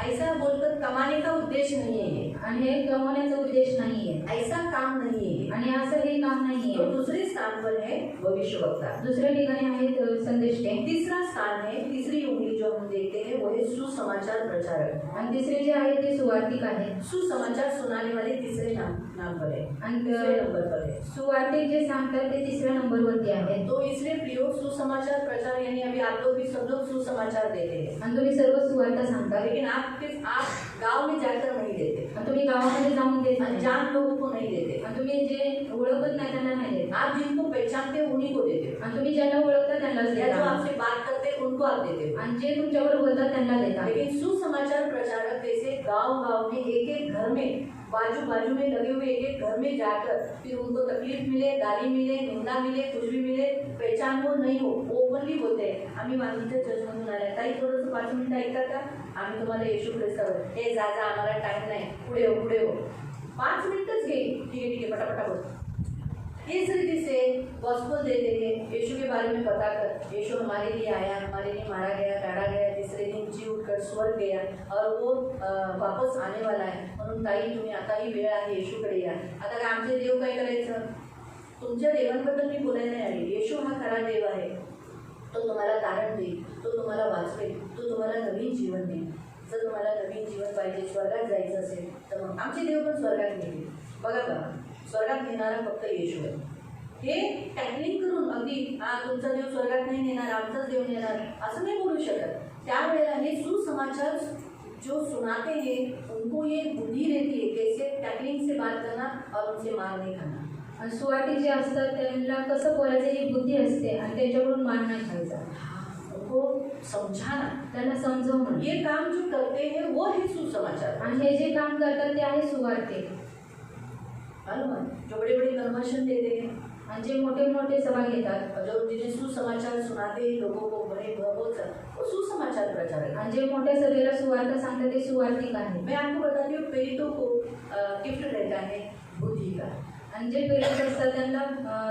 ऐसा बोलकर कमाने का उद्देश्य नहीं है ये, आणि हे कमवण्याचा उद्देश नाहीये ऐसा काम नहीं है. आणि असं हे काम तो नाहीये. दूसरे स्थान पर है भविष्यवक्ता. दुसऱ्या ठिकाणी आहेत संदेष्टे. तीसरा स्थान है, तीसरी उंगली जो हम देखते हैं वो है सुसमाचार प्रचारक. आणि तिसरे जे आहे ते सुवार्तिक आहे. सुसमाचार सुनाने वाले तीसरे नाम पर है, आणि तीसरे नंबर पर है. सुवार्तिक जे सांगतात ते तिसऱ्या नंबरवरती आहे. तो इसलिए प्रियो सुसमाचार प्रचार यानी अभी आप लोग भी सब लोग सुसमाचार देते हैं, आणि तुम्ही सर्व सुवार्ता सांगता, लेकिन आप गांव में जाकर नहीं देते, आणि तुम्ही गावामध्ये जाऊन देत नाही, अनजान लोगों को नहीं देते. आणि तुम्ही जे ओळखत नाही त्यांना नाही देत, आप जिनको पहचानते हो उन्हीं को देते हो, आणि तुम्ही ज्यांना ओळखता त्यांनाच या जो देता, आपसे बात करते हैं उनको आप देते हो. आणि जे तुमच्यावर बोलतात त्यांना देता. लेकिन सुसमाचार प्रचारक जैसे गांव गांव में एक एक घर में बाजू बाजू में लगे हुए एक एक घर में जाकर फिर उनको तकलीफ मिले, गाली मिले, निंदा मिले, कुछ भी मिले, पहचान हो नहीं हो, ओपनली बोलते हैं आम्ही वांगीच्या चर्चमधून आल्या, ताई थोडंसं 5 मिनिटं ऐका का, आम्ही तुम्हाला येशू ख्रिस्तावर, हे जा जा आम्हाला टाइम नाही, पुढे हो पुढे हो. 5 मिनटच घे, ठीक है फटाफटा बोल. इस रीति से गॉस्पेल देते हैं, यीशु के बारे में बताकर यीशु हमारे लिए आया, हमारे लिए मारा गया, काटा गया, तीसरे दिन जी उठकर स्वर्ग गया और वो वापस आने वाला आहे. म्हणून ताई तुम्ही आता ही वेळ आहे येशूकडे या. आता काय आमचे देव काय करायचं, तुमच्या देवांबद्दल मी बोलायला नाही आली. येशू हा खरा देव आहे, तो तुम्हाला तारण देईल, तो तुम्हाला वाचवेल, तो तुम्हाला नवीन जीवन देईल. जर तुम्हाला नवीन जीवन पाहिजे, स्वर्गात जायचं असेल तर मग आमचे देव पण स्वर्गात नेतील. बघा बघा, स्वर्गात नेणारा फक्त येशू आहे. हे टॅकलिंग करून अगदी तुमचा देव स्वर्गात नाही नेणार, आमचाच देव नेणार असं नाही बोलू शकत. त्यावेळेला हे सुसमाचार जो सुनाते हैं उनको ये बुद्धि रहती है कैसे टैकलिंग से बात करना और उनसे मार नहीं खाना. आणि सुवार्तिक जे असतात त्यांना कसं बोलायचं ही बुद्धी असते आणि त्यांच्याकडून मान नाही खायचा, उनको समझाना, त्यांना समजवणं. ये काम जो करते हैं वो है सुसमाचार. आणि हे जे काम करतात ते आहे सुवार्तिक. जो बड़े बड़े कन्वर्शन देते हैं, आणि जे मोठे मोठे सभा घेतात, जो जिन्हें सुसमाचार सुनाते हैं लोगों को बड़े बहुत वो सुसमाचार प्रचारक. आणि जे मोठ्या सभेला सुवार्ता सांगतात ते सुवार्तिक आहे. मैं आपको बताती हूँ पीड़ितों को गिफ्ट रहता है बुद्धि का, आणि जे पीडित असतात त्यांना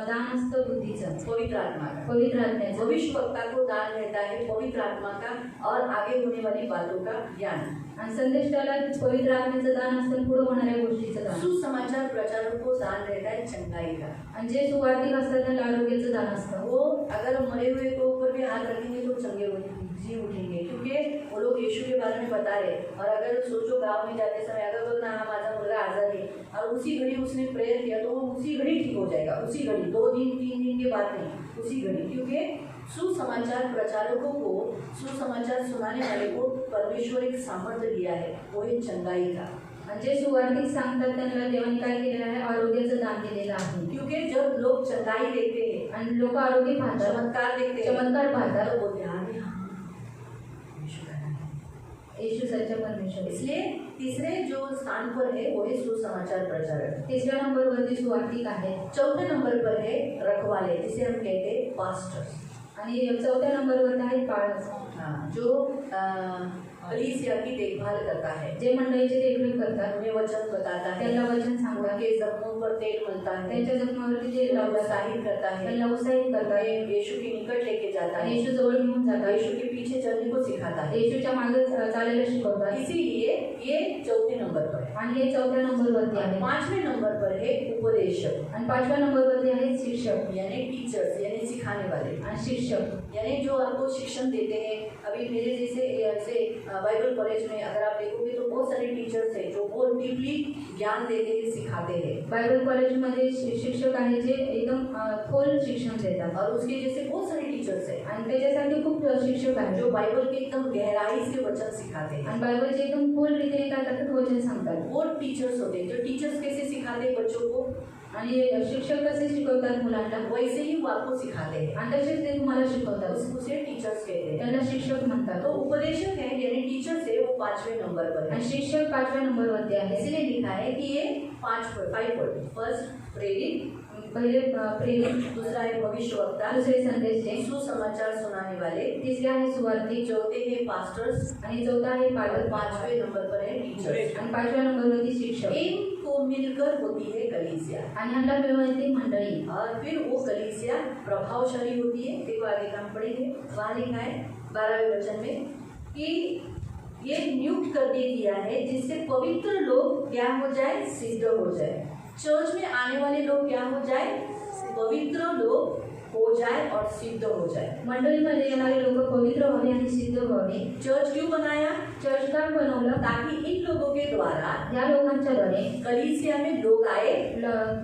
दान असतं बुद्धीचं, पवित्र आत्मा का. पवित्र आत्म्याचं. भविष्यवक्ता को दान रहता है पवित्र आत्मा का और आगे होने वाली बातों का ज्ञान. आणि संदेशाला पवित्र आत्म्याचं दान असतं, पुढे होणाऱ्या गोष्टीचं दान. सुसमाचार प्रचारक को दान रहता है चंगाई का. आणि जे सुवार्तिक असतात त्यांना आरोग्याचं दान असतं. वो अगर मरे हुए के ऊपर भी हाथ रखेंगे तो चंगे जी उठेंगे, क्योंकि वो लोग यीशु के बारे में बता रहे. और अगर सोचो गांव में जाते समय अगर बोल ना माझा मुलगा आजाद है और उसी घड़ी उसने प्रेयर किया तो वो उसी घड़ी ठीक हो जाएगा, उसी घड़ी, 2 दिन 3 दिन के बाद नहीं, उसी घड़ी. क्योंकि सुसमाचार प्रचारकों को, सुसमाचार सुनाने वाले को परमेश्वर एक सामर्थ्य दिया है, वो है चंगाई का. आणि जे सुवार्तिक सांगतात त्यांना देवाने काय केलेलं आहे, आरोग्याचं दान दिलेलं आहे. क्योंकि जब लोग चंगाई देखते हैं, आणि लोक आरोग्य पाहतात, चमत्कार देखते हैं, चमत्कार पाहतात, तो बोलते हैं अरे हाँ यीशु का नाम है. येशू सच्चा परमेश्वर. इसलिए तीसरे जो स्थान पर है वो है सुसमाचार प्रचारक. तिसऱ्या नंबरवरती सुवार्तिक आहे. चौथे नंबर पर है रखवाले, जिसे हम कहते हैं पास्टर्स. आणि चौथ्या नंबरवर आहे पाळस, जो कलीसिया की देखभाल करता है, जे मंडळीची देखरेख करतात, उन्हें वचन बताता है, त्यांना वचन सांगतात, उनके जख्मों पर तेल मलता है, त्यांच्या जखमावरती तेल लावतात, प्रोत्साहित करता है, त्यांना उत्साहित करतात, उन्हें यीशु के निकट लेके जाता है, येशू जवळ घेऊन जातात, यीशु के पीछे चलने को सिखाता है. येशूच्या मागे चालायला शिकवतात. इसीलिए ये चौथे नंबर पर है. आणि हे चौथ्या नंबरवरती आहे. 5वें नंबर पर है उपदेशक. आणि 5व्या नंबरवरती नंबरवरती आहेत शिक्षक यानी टीचर्स यानी सिखाने वाले, आणि शिक्षक यानी जो आपको शिक्षण देते हैं। अभी मेरे जैसे ऐसे बाइबल कॉलेज में अगर आप देखोगे तो बहुत सारे टीचर्स हैं जो बहुत डीपली ज्ञान देते हैं, सिखाते हैं। बायबल कॉलेजमध्ये शिक्षक आहेत जे एकदम खोल शिक्षण देतात और उसके जैसे बहुत सारे टीचर्स हैं आणि त्याच्यासाठी खूप शिक्षक आहेत जो बाइबल के एकदम गहराई से वचन सिखाते हैं। आणि बायबलचे एकदम खोल रीतीने काय करतात, वचन सांगतात। वो टीचर्स होते हैं जो टीचर्स कैसे सिखाते हैं बच्चों को, आणि शिक्षक कसे शिकवतात मुलांना, वैसे ही वो आपको सिखाते हैं। आणि तसेच ते तुम्हाला शिकवतात, उसे टीचर्स कहते हैं। त्यांना शिक्षक म्हणतात। तो उपदेशक है यानी टीचर्स है वो 5वें नंबर पर है। आणि शिक्षक 5व्या नंबरवरती आहे। इसलिए लिखा है कि ये 5 वर्ड, फर्स्ट प्रेरित, पहिले प्रेरित, दूसरा है भविष्यवक्ता, दुसरे संदेशचे, सुसमाचार सुनाने वाले, तिसरे आहे सुवार्तिक, चौथे है पास्टर्स आणि चौथा आहे और पालक, 5वें नंबर पर है टीचर्स। आणि 5व्या नंबरवरती शिक्षक। इनको मिलकर होती है कलीसिया आणि ह्यांना मिळवते मंडळी, और फिर वो कलीसिया प्रभावशाली होती है। देखो आगे काम पढ़ेंगे, वहाँ लिखा है 12वें वचन में कि ये नियुक्त कर दिया है जिससे पवित्र लोग क्या हो जाए, सिद्ध हो जाए। चर्च में आने वाले लोग क्या हो जाए, पवित्र लोग हो जाए और सिद्ध हो जाए। मंडळीमध्ये येणारे लोक पवित्र व्हावे आणि सिद्ध व्हावे। चर्च क्यों बनाया, चर्च का बनवलं, ताकि इन लोगों के द्वारा या लोकांच्या द्वारे कलीसिया में लोग आए,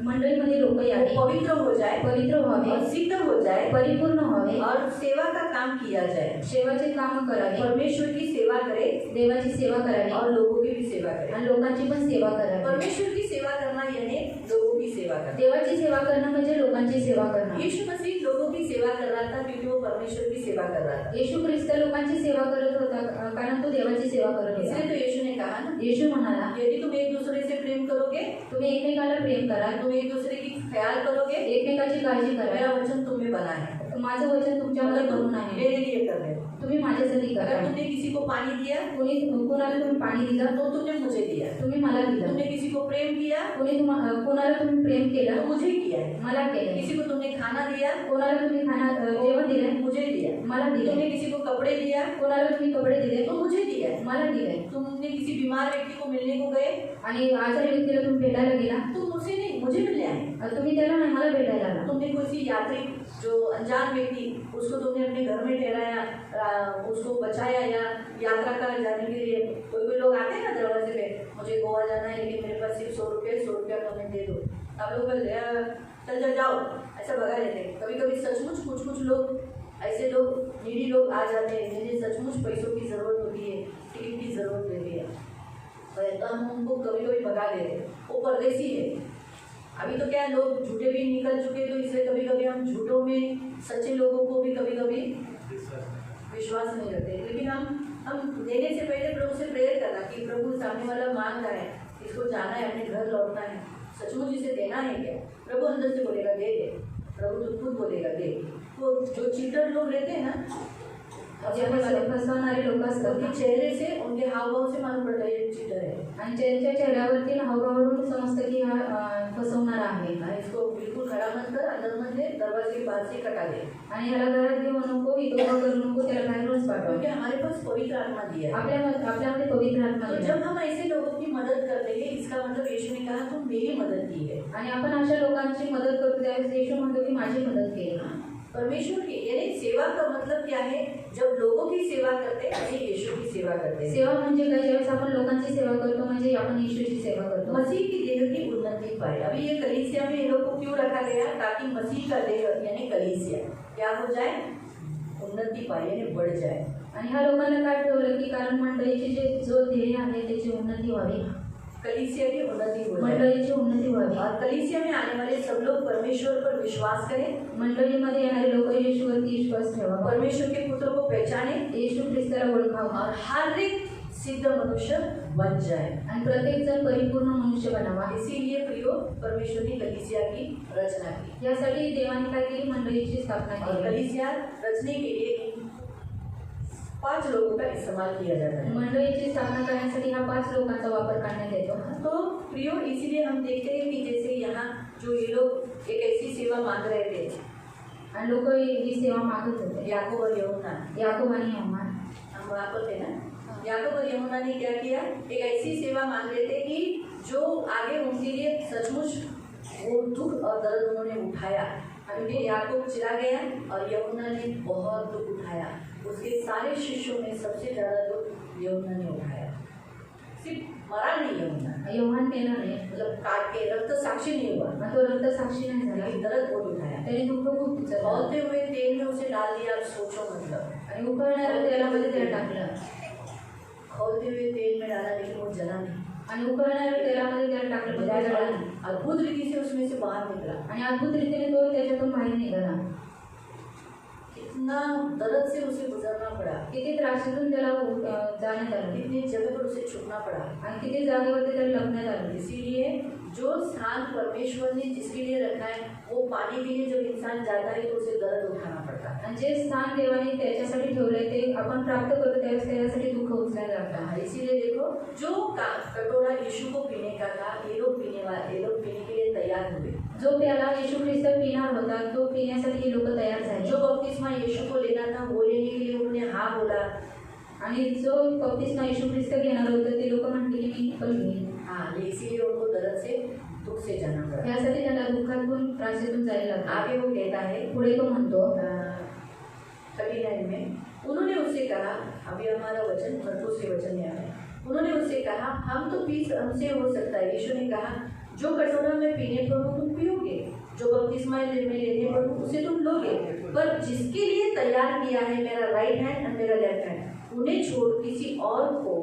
मंडळीमध्ये लोक यावे, पवित्र हो जाए, पवित्र व्हावे, और सिद्ध हो जाए, परिपूर्ण व्हावे और सेवा का काम किया जाए। सेवाचे काम करावे, परमेश्वर की सेवा करे देवाची सेवा करावी और लोगों की भी सेवा करे। आणि लोकांची पण सेवा करावी। परमेश्वर की सेवा करना यानी लोगों की सेवा करना। देवाची सेवा करणं म्हणजे लोकांची सेवा करणं। यीशु मसीह लोगों की सेवा कर रहा था क्योंकि वो परमेश्वर की सेवा कर रहा था। येशू ख्रिस्त लोकांची सेवा करत होता कारण तो देवाची सेवा करत इसलिए होता। तो यीशु ने कहा ना, येशू म्हणाला, यदि तुम एक दूसरे से प्रेम करोगे, तुम्ही एकमेकाला प्रेम करा, तुम एक दूसरे की ख्याल करोगे, एकमेकाची काळजी करा, मेरा वचन तुम्हें बना है, माझं वचन तुमच्यामध्ये बनून आहे, मेरे लिए कर रहे हो। तुम्ही माझ्यासाठी करा। अगर तुमने किसी को पानी दिया कुणाला तुम्ही पाणी दिलं तो तुमने मुझे दिया, तुम्ही मला दिलं, तुमने किसी को प्रेम किया कुणाला तुम्ही प्रेम तो केलं मुझे किया है, मला केलं, किसी को तुमने खाना दिया कोणाला तुम्ही जेवण दिलं मुझे दिया, मला दिलं, तुमने किसी को कपड़े दिया कोणाला तुम्ही कपडे दिले तो मुझे दिया है, मला दिले, तुमने किसी बीमार व्यक्ति को मिलने को गए आणि आजारी व्यक्तीला तुम्ही भेटायला गेला, तो मुझसे नहीं मुझे मिलने आए। तुम्ही त्याला नाही मला भेटायला आला। तुमने किसी यात्री जो अनजान व्यक्ति उसको तुमने अपने घर में ठहराया, उसको बचाया, या यात्रा कर जाने के लिए कोई लोग आते हैं ना दरवाजे पे, मुझे गोवा जाना है लेकिन मेरे पास सिर्फ 100 रुपया तुम्हें दे दो, आप लोग चल जाओ ऐसा भगा लेते हैं। कभी कभी सचमुच कुछ लोग ऐसे लोग नीडी लोग आ जाते हैं जिन्हें सचमुच पैसों की ज़रूरत होती है, टिकट की ज़रूरत होती है, तो हम उनको कभी कभी भगा देते हैं। वो परदेसी है। अभी तो क्या है, लोग झूठे भी निकल चुके, तो इसलिए कभी कभी हम झूठों में सच्चे लोगों को भी कभी कभी विश्वास नहीं रखते। लेकिन हम देने से पहले प्रभु से प्रेयर करना कि प्रभु सामने वाला मांग रहा है, इसको जाना है, अपने घर लौटना है, सचमुच इसे देना है क्या? प्रभु अंदर से बोलेगा दे दे, प्रभु तो खुद बोलेगा दे। तो जो चीटर लोग रहते हैं ना, फसवणारे लोक असतात, उनके चेहरे से, उनके हावभाव से मालूम पड़ता है ये चीटर है, आणि त्यांच्या चेहऱ्यावरती हावभावावरून समजतं की हा फसवणारा आहे। इसको बिल्कुल खड़ा मत कर, अंदर मत ले, दरवाजे के बाहर से कटा दे, आणि ह्याला घरात घेऊ नको, इथं उभं करू नको, त्याला बाहेरूनच पाठवा। क्योंकि हमारे पास पवित्र आत्मा दिया है। आपल्यामध्ये पवित्र आत्मा तो आहे। जब हम ऐसे लोगों की मदद करते हैं, इसका मतलब यीशु ने कहा तुम मेरी मदद की है। आणि आपण अशा लोकांची मदत करतो त्यावेळेस येशू म्हणतो की माझी मदत केली। परमेश्वर की यानी सेवा का मतलब क्या है, जब लोगों की सेवा करते हैं ऐसे यीशु की सेवा करते हैं। सेवा म्हणजे काय, ज्यावेळेस आपण लोकांची सेवा करतो म्हणजे आपण येशूची सेवा करतो। मसीह की देह की उन्नति पाए। अभी ये कलीसिया में ये लोग को क्यों रखा गया, ताकि मसीह का देह यानी कलीसिया क्या हो जाए, उन्नति पाए यानी बढ़ जाए। आणि ह्या लोकांना काय ठेवलं की कारण मंडळीची जो ध्येय आहे त्याची उन्नती व्हावी, कलीसिया की उन्नति हो जाए, मंडळीची उन्नती व्हावी। और कलीसिया में आने वाले सब लोग परमेश्वर पर विश्वास करें, मंडळीमध्ये येणारे लोक येशूवरती विश्वास ठेवावा, परमेश्वर के पुत्र को पहचाने, येशू ख्रिस्ताला ओळखावा और हर एक सिद्ध मनुष्य बन जाए, आणि प्रत्येक जण परिपूर्ण मनुष्य बनावा। इसीलिए प्रियो परमेश्वर ने कलीसिया की रचना की। यासाठी देवाने काय केली, मंडळीची स्थापना और केली। कलीसिया रचने के लिए 5 लोगों का इस्तेमाल किया जाता है। मंडळीची स्थापना करण्यासाठी हा 5 लोकांचा वापर करण्यात येतो। तो प्रियो इसीलिए हम देखते हैं कि जैसे यहाँ जो ये लोग एक ऐसी सेवा मांग रहे थे, आणि लोक ही सेवा मागत होते। याकूब और यूहन्ना, याकूब आणि यूहन्ना, हम वहाँ पर थे ना, याकूब और यूहन्ना ने क्या किया, एक ऐसी सेवा मांग रहे थे कि जो आगे उनके लिए सचमुच वो दुख और दर्द उन्होंने उठाया, क्योंकि याकूब चला गया और यूहन्ना ने बहुत दुख उठाया। उसके सारे शिष्यों में सबसे ज़्यादा दुख यूहन्ना ने उठाया। सिर्फ मरा नहीं यूहन्ना, योहान मेला नाही, मतलब काट के रक्त साक्षी नहीं हुआ, मग तो रक्त साक्षी नाही झाला, लेकिन दर्द बहुत उठाया। त्याने दुःख खूप उचललं खौलते हुए तेल में उसे डाल दिया। आप सोचो, मतलब आणि उकळणाऱ्या तेलामध्ये त्याला टाकलं खौलते हुए तेल में डाला, लेकिन वो जला नहीं। आणि उकळणाऱ्या तेलामध्ये त्याला टाकलं पण ते जळलं नाही. अद्भुत रीति से उसमें से बाहर निकला। आणि अद्भुत रीतीने तो त्याच्यातून बाहेर निघाला. कितना दर्द से उसे गुजरना पड़ा, किती त्रासातून त्याला जाण्यात आलं कितनी जगह पर उसे छुपना पड़ा। आणि किती जागेवरती त्याला लपण्यात आलं. इसीलिए जो स्थान परमेश्वर ने जिसके लिए रखा है, वो पाने के लिए जब इंसान जाता है तो उसे दर्द उठाना पड़ता है। आणि जे स्थान देवाने त्याच्यासाठी ठेवलंय ते आपण प्राप्त करतो त्यावेळेस त्याच्यासाठी दुःख उचलायला लागतं. हाँ, इसीलिए देखो, जो कटोरा यीशु को पीने का था, ये लोग पीने के लिए तैयार हुए। जो प्याला येशू ख्रिस्त पिणार होता तो पिण्यासाठी हे लोक तयार झाले. जो बपतिस्मा यीशु को लेना था, वो लेने के लिए उन्होंने हाँ बोला। आणि जो बपतिस्मा येशू ख्रिस्त घेणार होतं ते लोक म्हटले की मी पण घेईन. हाँ, इसीलिए उनको दर्द से, दुख से जाना पड़ा। यासाठी त्याला दुःखातून त्रासातून जायला लागलं. आगे वो कहता है, पुढे तो म्हणतो 39 में, उन्होंने उससे कहा, अभी हमारा वचन मरकुस के वचन में है, उन्होंने उससे कहा, हम तो पी हमसे हो सकता है। यीशु ने कहा, जो कटोरा मैं पीने पर हूँ तुम पियोगे, जो बपतिस्मा मैं लेने पर हूँ उसे तुम लोगे, पर जिसके लिए तैयार किया है मेरा राइट हैंड और मेरा लेफ्ट हैंड, उन्हें छोड़ किसी और को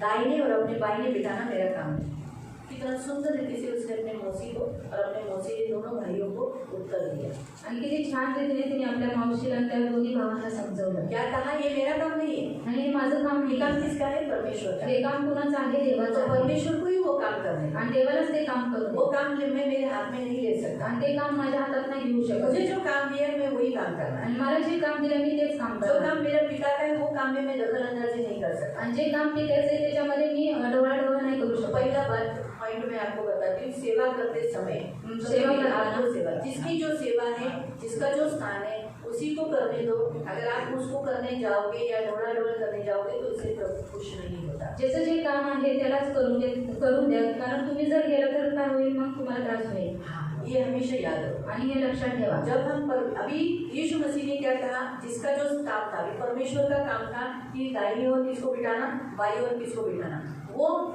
दाहिने और अपने बाइने बिठाना मेरा काम है। कितना सुंदर रीति से उसने अपने मौसी को और अपने मौसी के दोनों भाइयों को उत्तर दिया। आणि किती छान रीतीने तिने आपल्या मावशीला आणि त्या दोन्ही भावांना समजवलं. क्या कहा, ये मेरा काम नहीं है, आणि हे माझं काम ये नाही. काम किसका है? परमेश्वर का। हे काम कुणाचं आहे? देवाचं तो आहे. परमेश्वर को ही वो काम करना है। आणि देवालाच ते काम करू वो दे. काम मैं मेरे हाथ में नहीं ले सकता। आणि ते काम माझ्या हातात नाही घेऊ शकत. मुझे जो काम दिया है मैं वही काम करना है। आणि मला जे काम दिलं मी तेच काम जो करणार. काम मेरा पिता का है वो काम में मैं दखल अंदाजी नहीं कर सकता। आणि जे काम पिकायचं आहे त्याच्यामध्ये मी ढवळाढवळ नाही करू तो शकत. पहला बात पॉइंट में आपको बताती हूँ, सेवा करते समय सेवा करना। आपको सेवा, जिसकी जो सेवा है, जिसका जो स्थान है, उसी को करने दो। अगर आप उसको करने जाओगे या ढवळाढवळ करने जाओगे तो इससे प्रभु खुश नहीं होता। ज्याचं जे काम आहे त्यालाच करून द्या, कारण तुम्ही जर गेलं तर काय होईल, मग तुम्हाला त्रास होईल. हाँ, ये हमेशा याद रखो। आणि हे लक्षात ठेवा. जब हम अभी यीशु मसीह ने क्या कहा, जिसका जो काम था, परमेश्वर का काम था कि दाहिनी ओर किसको बिठाना, बाई ओर किसको बिठाना, वो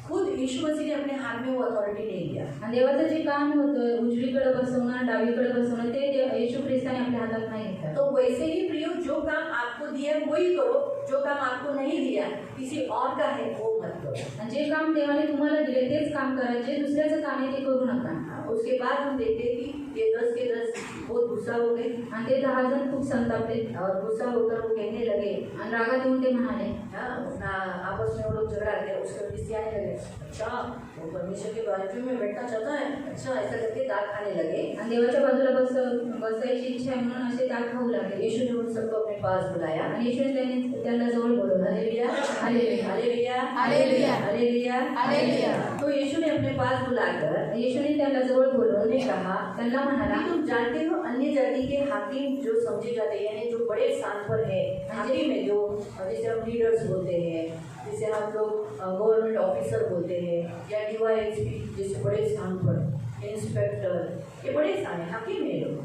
खुद यीशु मसीह ने अपने हाथ में वो अथॉरिटी नहीं दिया। आणि देवाचं जे काम होतं उजवीकडे बसवणं डावीकडे बसवणं ते येशू ख्रिस्ताने आपल्या हातात नाही घेतलं. तो वैसे ही प्रियो, जो काम आपको दिया है वही करो, जो काम आपको नहीं दिया किसी और का है वो मत करो। आणि जे काम देवाने तुम्हाला दिले तेच काम करा, जे दुसऱ्याचं काम आहे ते करू नका. उसके बाद हम देखते कि ये 10 के 10 बहुत गुस्सा हो गए आणि ते 10 जण खूप संतापले और गुस्सा होकर वो कहने लगे, आणि रागात येऊन ते म्हणाले, हाँ ना, आपस में वो लोग झगड़ा किया, उसके खिसियाने लगे, अच्छा वो परमेश्वर के बाजू में बैठना चाहता है, अच्छा ऐसा करके दाग खाने लगे। आणि देवाच्या बाजूला बसायची इच्छा आहे म्हणून असे दात खाऊ लागले. यीशु ने उन सबको अपने पास बुलाया। आणि येशूने त्यांना जवळ बोलवलं. Hallelujah, hallelujah, hallelujah, hallelujah, hallelujah, hallelujah. तो यीशु ने अपने पास बुलाकर येशूने त्यांना जवळ बोलवलं. उन्होंने कहा, त्यांना म्हणाला, कि तुम जानते हो अन्य जाति के हाकिम जो समझे जाते हैं, यानी जो बड़े स्थान पर है, हाकिम है, जो जैसे हम लीडर्स बोलते हैं, जैसे हम लोग गवर्नमेंट ऑफिसर बोलते हैं, या DYSP जैसे बड़े स्थान पर, इंस्पेक्टर, ये बड़े स्थान है, हाकिम है लोग,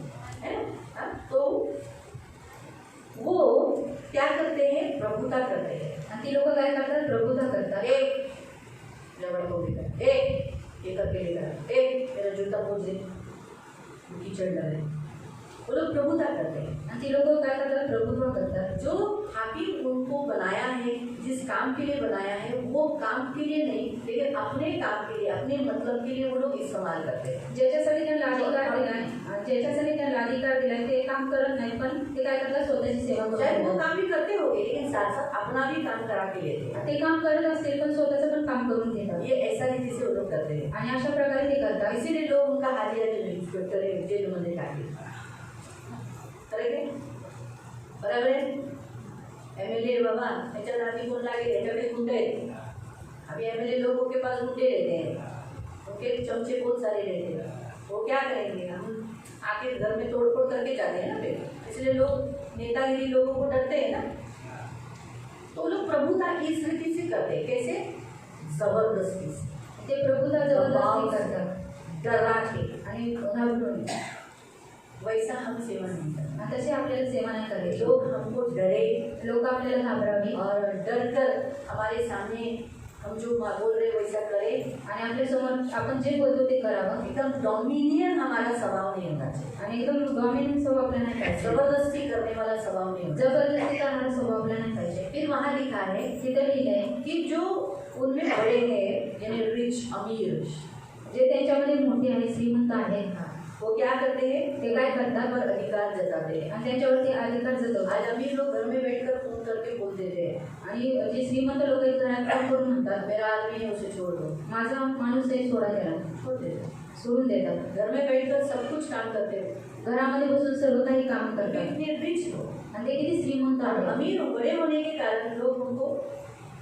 है ना। तो वो क्या करते हैं, प्रभुता करते हैं। आणि ती लोक काय करतात, प्रभुता करतात. एक जबड़ को लेकर, एक ये करके लेकर, एक मेरा जूता पोंछ दे, कीचड़ डाले, वो लोग प्रभुता करते हैं। आणि ती लोक काय करतात, प्रभुत्व करतात. जो हाकिम उनको बनाया है, जिस काम के लिए बनाया है, वो काम के लिए नहीं, लेकिन अपने काम के लिए, अपने मतलब के लिए वो लोग इस्तेमाल करते हैं। ज्याच्यासाठी त्यांना अधिकार दिलाय, ज्याच्यासाठी त्यांना अधिकार दिलाय ते काम करत नाही, पण ते काय करतात, स्वतःची सेवा शायद वो करतात. काम भी करते होंगे, लेकिन साथ साथ अपना भी काम करा के लेते हैं। ते काम करत असतील पण स्वतःचं पण काम करून घेतात. ये ऐसा रीति से वो लोग करते हैं। आणि अशा प्रकारे ते करतात. इसीलिए लोग उनका हाजिरा जो इंस्पेक्टर है जेलमध्ये टाकले, बराबर है। MLA बाबा याच्यात आधी कोण लागेल, याच्याकडे गुंडे आहेत। अभी MLA लोगों के पास गुंडे रहते हैं, उनके चमचे बहुत सारे रहते हैं, वो क्या करेंगे, हम आके घर में तोड़फोड़ करके जाते हैं ना फिर, इसलिए लोग नेतागिरी लोगों को डरते हैं ना। तो लोग प्रभुता इस रीति से करते हैं, कैसे, जबरदस्ती से, ते प्रभुता जबरदस्ती करतात. डरा के, आणि घाबरून वैसा हम सेवा नहीं करना। तसे आपल्याला सेवा नाही करायची। लोग हमको डरे लोक आपल्याला घाबरावे और डर कर हमारे सामने हम जो बोल रहे वैसा करें, आणि आपल्या समोर आपण जे बोलतो ते करावं। एकदम डोमिनियन हमारा स्वभाव नहीं होना चाहिए, आणि एकदम डॉमिनन्स स्वभाव आपल्याला नाही पाहिजे, जबरदस्ती करने वाला स्वभाव नहीं होना चाहिए। जबरदस्ती करणारा स्वभाव आपल्याला नाही पाहिजे। फिर वहाँ लिखा है तिथे लिहिलंय कि जो उनमें बड़े हैं यानी रिच अमीर, जे त्यांच्यामध्ये मोठे आहे, श्रीमंत आहेत, वो क्या करते हैं, ते काय करतात पर अधिकार जताते हैं। आणि त्यांच्यावरती अधिकार जतवतात। आज अमीर लोग घर में बैठकर फोन करके बोल देते हैं, आणि जे श्रीमंत लोक आहेत घरात काम करून म्हणतात, मेरा आदमी है उसे छोड़ दो, माझा माणूस आहे सोडा त्याला, छोड़ देते। सोडून देतात। घर में बैठकर सब कुछ काम करते हैं, घरामध्ये बसून सर्व काही काम तो करतात इतने रिच हो, आणि ते किती श्रीमंत आहेत। अमीर हो, बड़े होने के कारण लोग उनको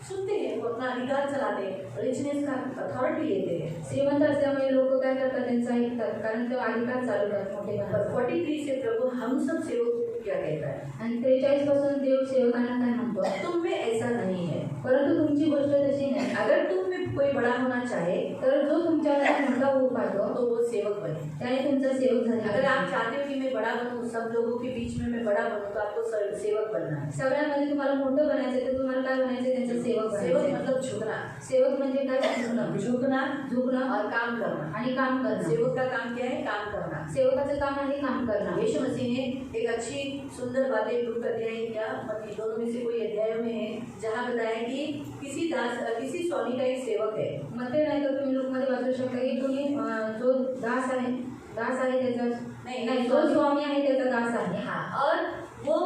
सुनते हैं, वो अपना अधिकार चलाते हैं, रिचनेस का अथॉरिटी लेते हैं। श्रीमंत असल्यामुळे लोक काय करतात, त्यांचा ऐकतात, कारण ते अधिकार चालवतात मोठे पर बनतात। 43 से प्रभु हम सब सेवक को क्या कहता है, आणि 43 पासून देव सेवकांना काय म्हणतो, तुम में ऐसा नहीं है। परंतु तुमची गोष्ट तशी नाही। अगर तुम में कोई बड़ा होना चाहे तर जो तुमच्यामध्ये मोठा होऊ पाहतो तो वो सेवक बने। त्याने तुमचा सेवक झाला। अगर आप चाहते हो कि मैं बड़ा बनूं, सब लोगों के बीच में मैं बड़ा बनूं, तो आपको सेवक बनना है। सगळ्यांमध्ये तुम्हाला मोठं बनायचं तर तुम्हाला काय बनायचं, त्यांचा सेवक सेवक बनायचं। मतलब झुकना, सेवक म्हणजे काय, झुकणं, झुकना और काम करना। आणि काम करणं। सेवक का काम क्या है, काम करना। सेवकाचं काम आहे काम करणं। यीशु मसीह ने एक अच्छी सुंदर बातें लूका अध्याय या मत्ती दोनों में से कोई अध्यायों में है जहाँ बताया कि किसी स्वामी का एक सेवक है। मध्ये नाही तर तुम्ही लोकमध्ये वाचू शकता की तुम्ही जो दास आहे त्याचा नाही जो स्वामी आहे त्याचा दास आहे। हाँ, और वो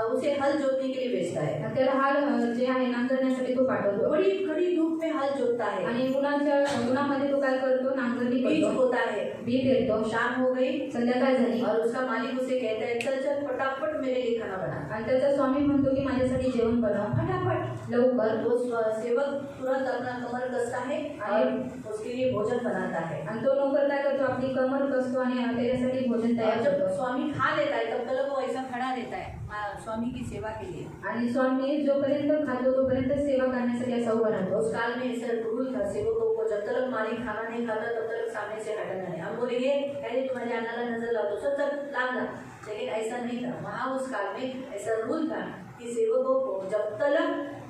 उसे हल जोतने के लिए भेजता है। त्याला हाल जे आहे नांगरण्यासाठी तो पाठवतो। बड़ी कड़ी धूप में हल जोतता है, आणि उन्हामध्ये तो काय करतो, नांगरणी बीज करतो, होता है। बी पेरतो। शाम हो गई, संध्याकाळ झाली और उसका मालिक उसे कहता है चल चल फटाफट मेरे लिए खाना बना। आणि त्याचा स्वामी म्हणतो की माझ्यासाठी जेवण बनव फटाफट लवकर। वो सेवक तुरंत अपना कमर कसता है और उसके लिए भोजन बनाता है। आणि तो नोकर काय करतो, आपली कमर कसतो आणि त्याच्यासाठी भोजन और तयार जब करतो। स्वामी खा लेता है तब तक वो ऐसा खड़ा रहता है स्वामी की सेवा के लिए। आणि स्वामी जोपर्यंत खातो तोपर्यंत सेवा करण्यासाठी असा उभा राहतो। उस काल में ऐसा रूल था सेवकों को, जब तक मालिक खाना नहीं खाता तब तक सामने से हटना नहीं। हम बोलेंगे पहले तुम्हारे अन्नाला नजर लाओ तो सब लाभ ला, लेकिन ऐसा नहीं था वहाँ उस काल में। ऐसा रूल था कि सेवकों को जब तक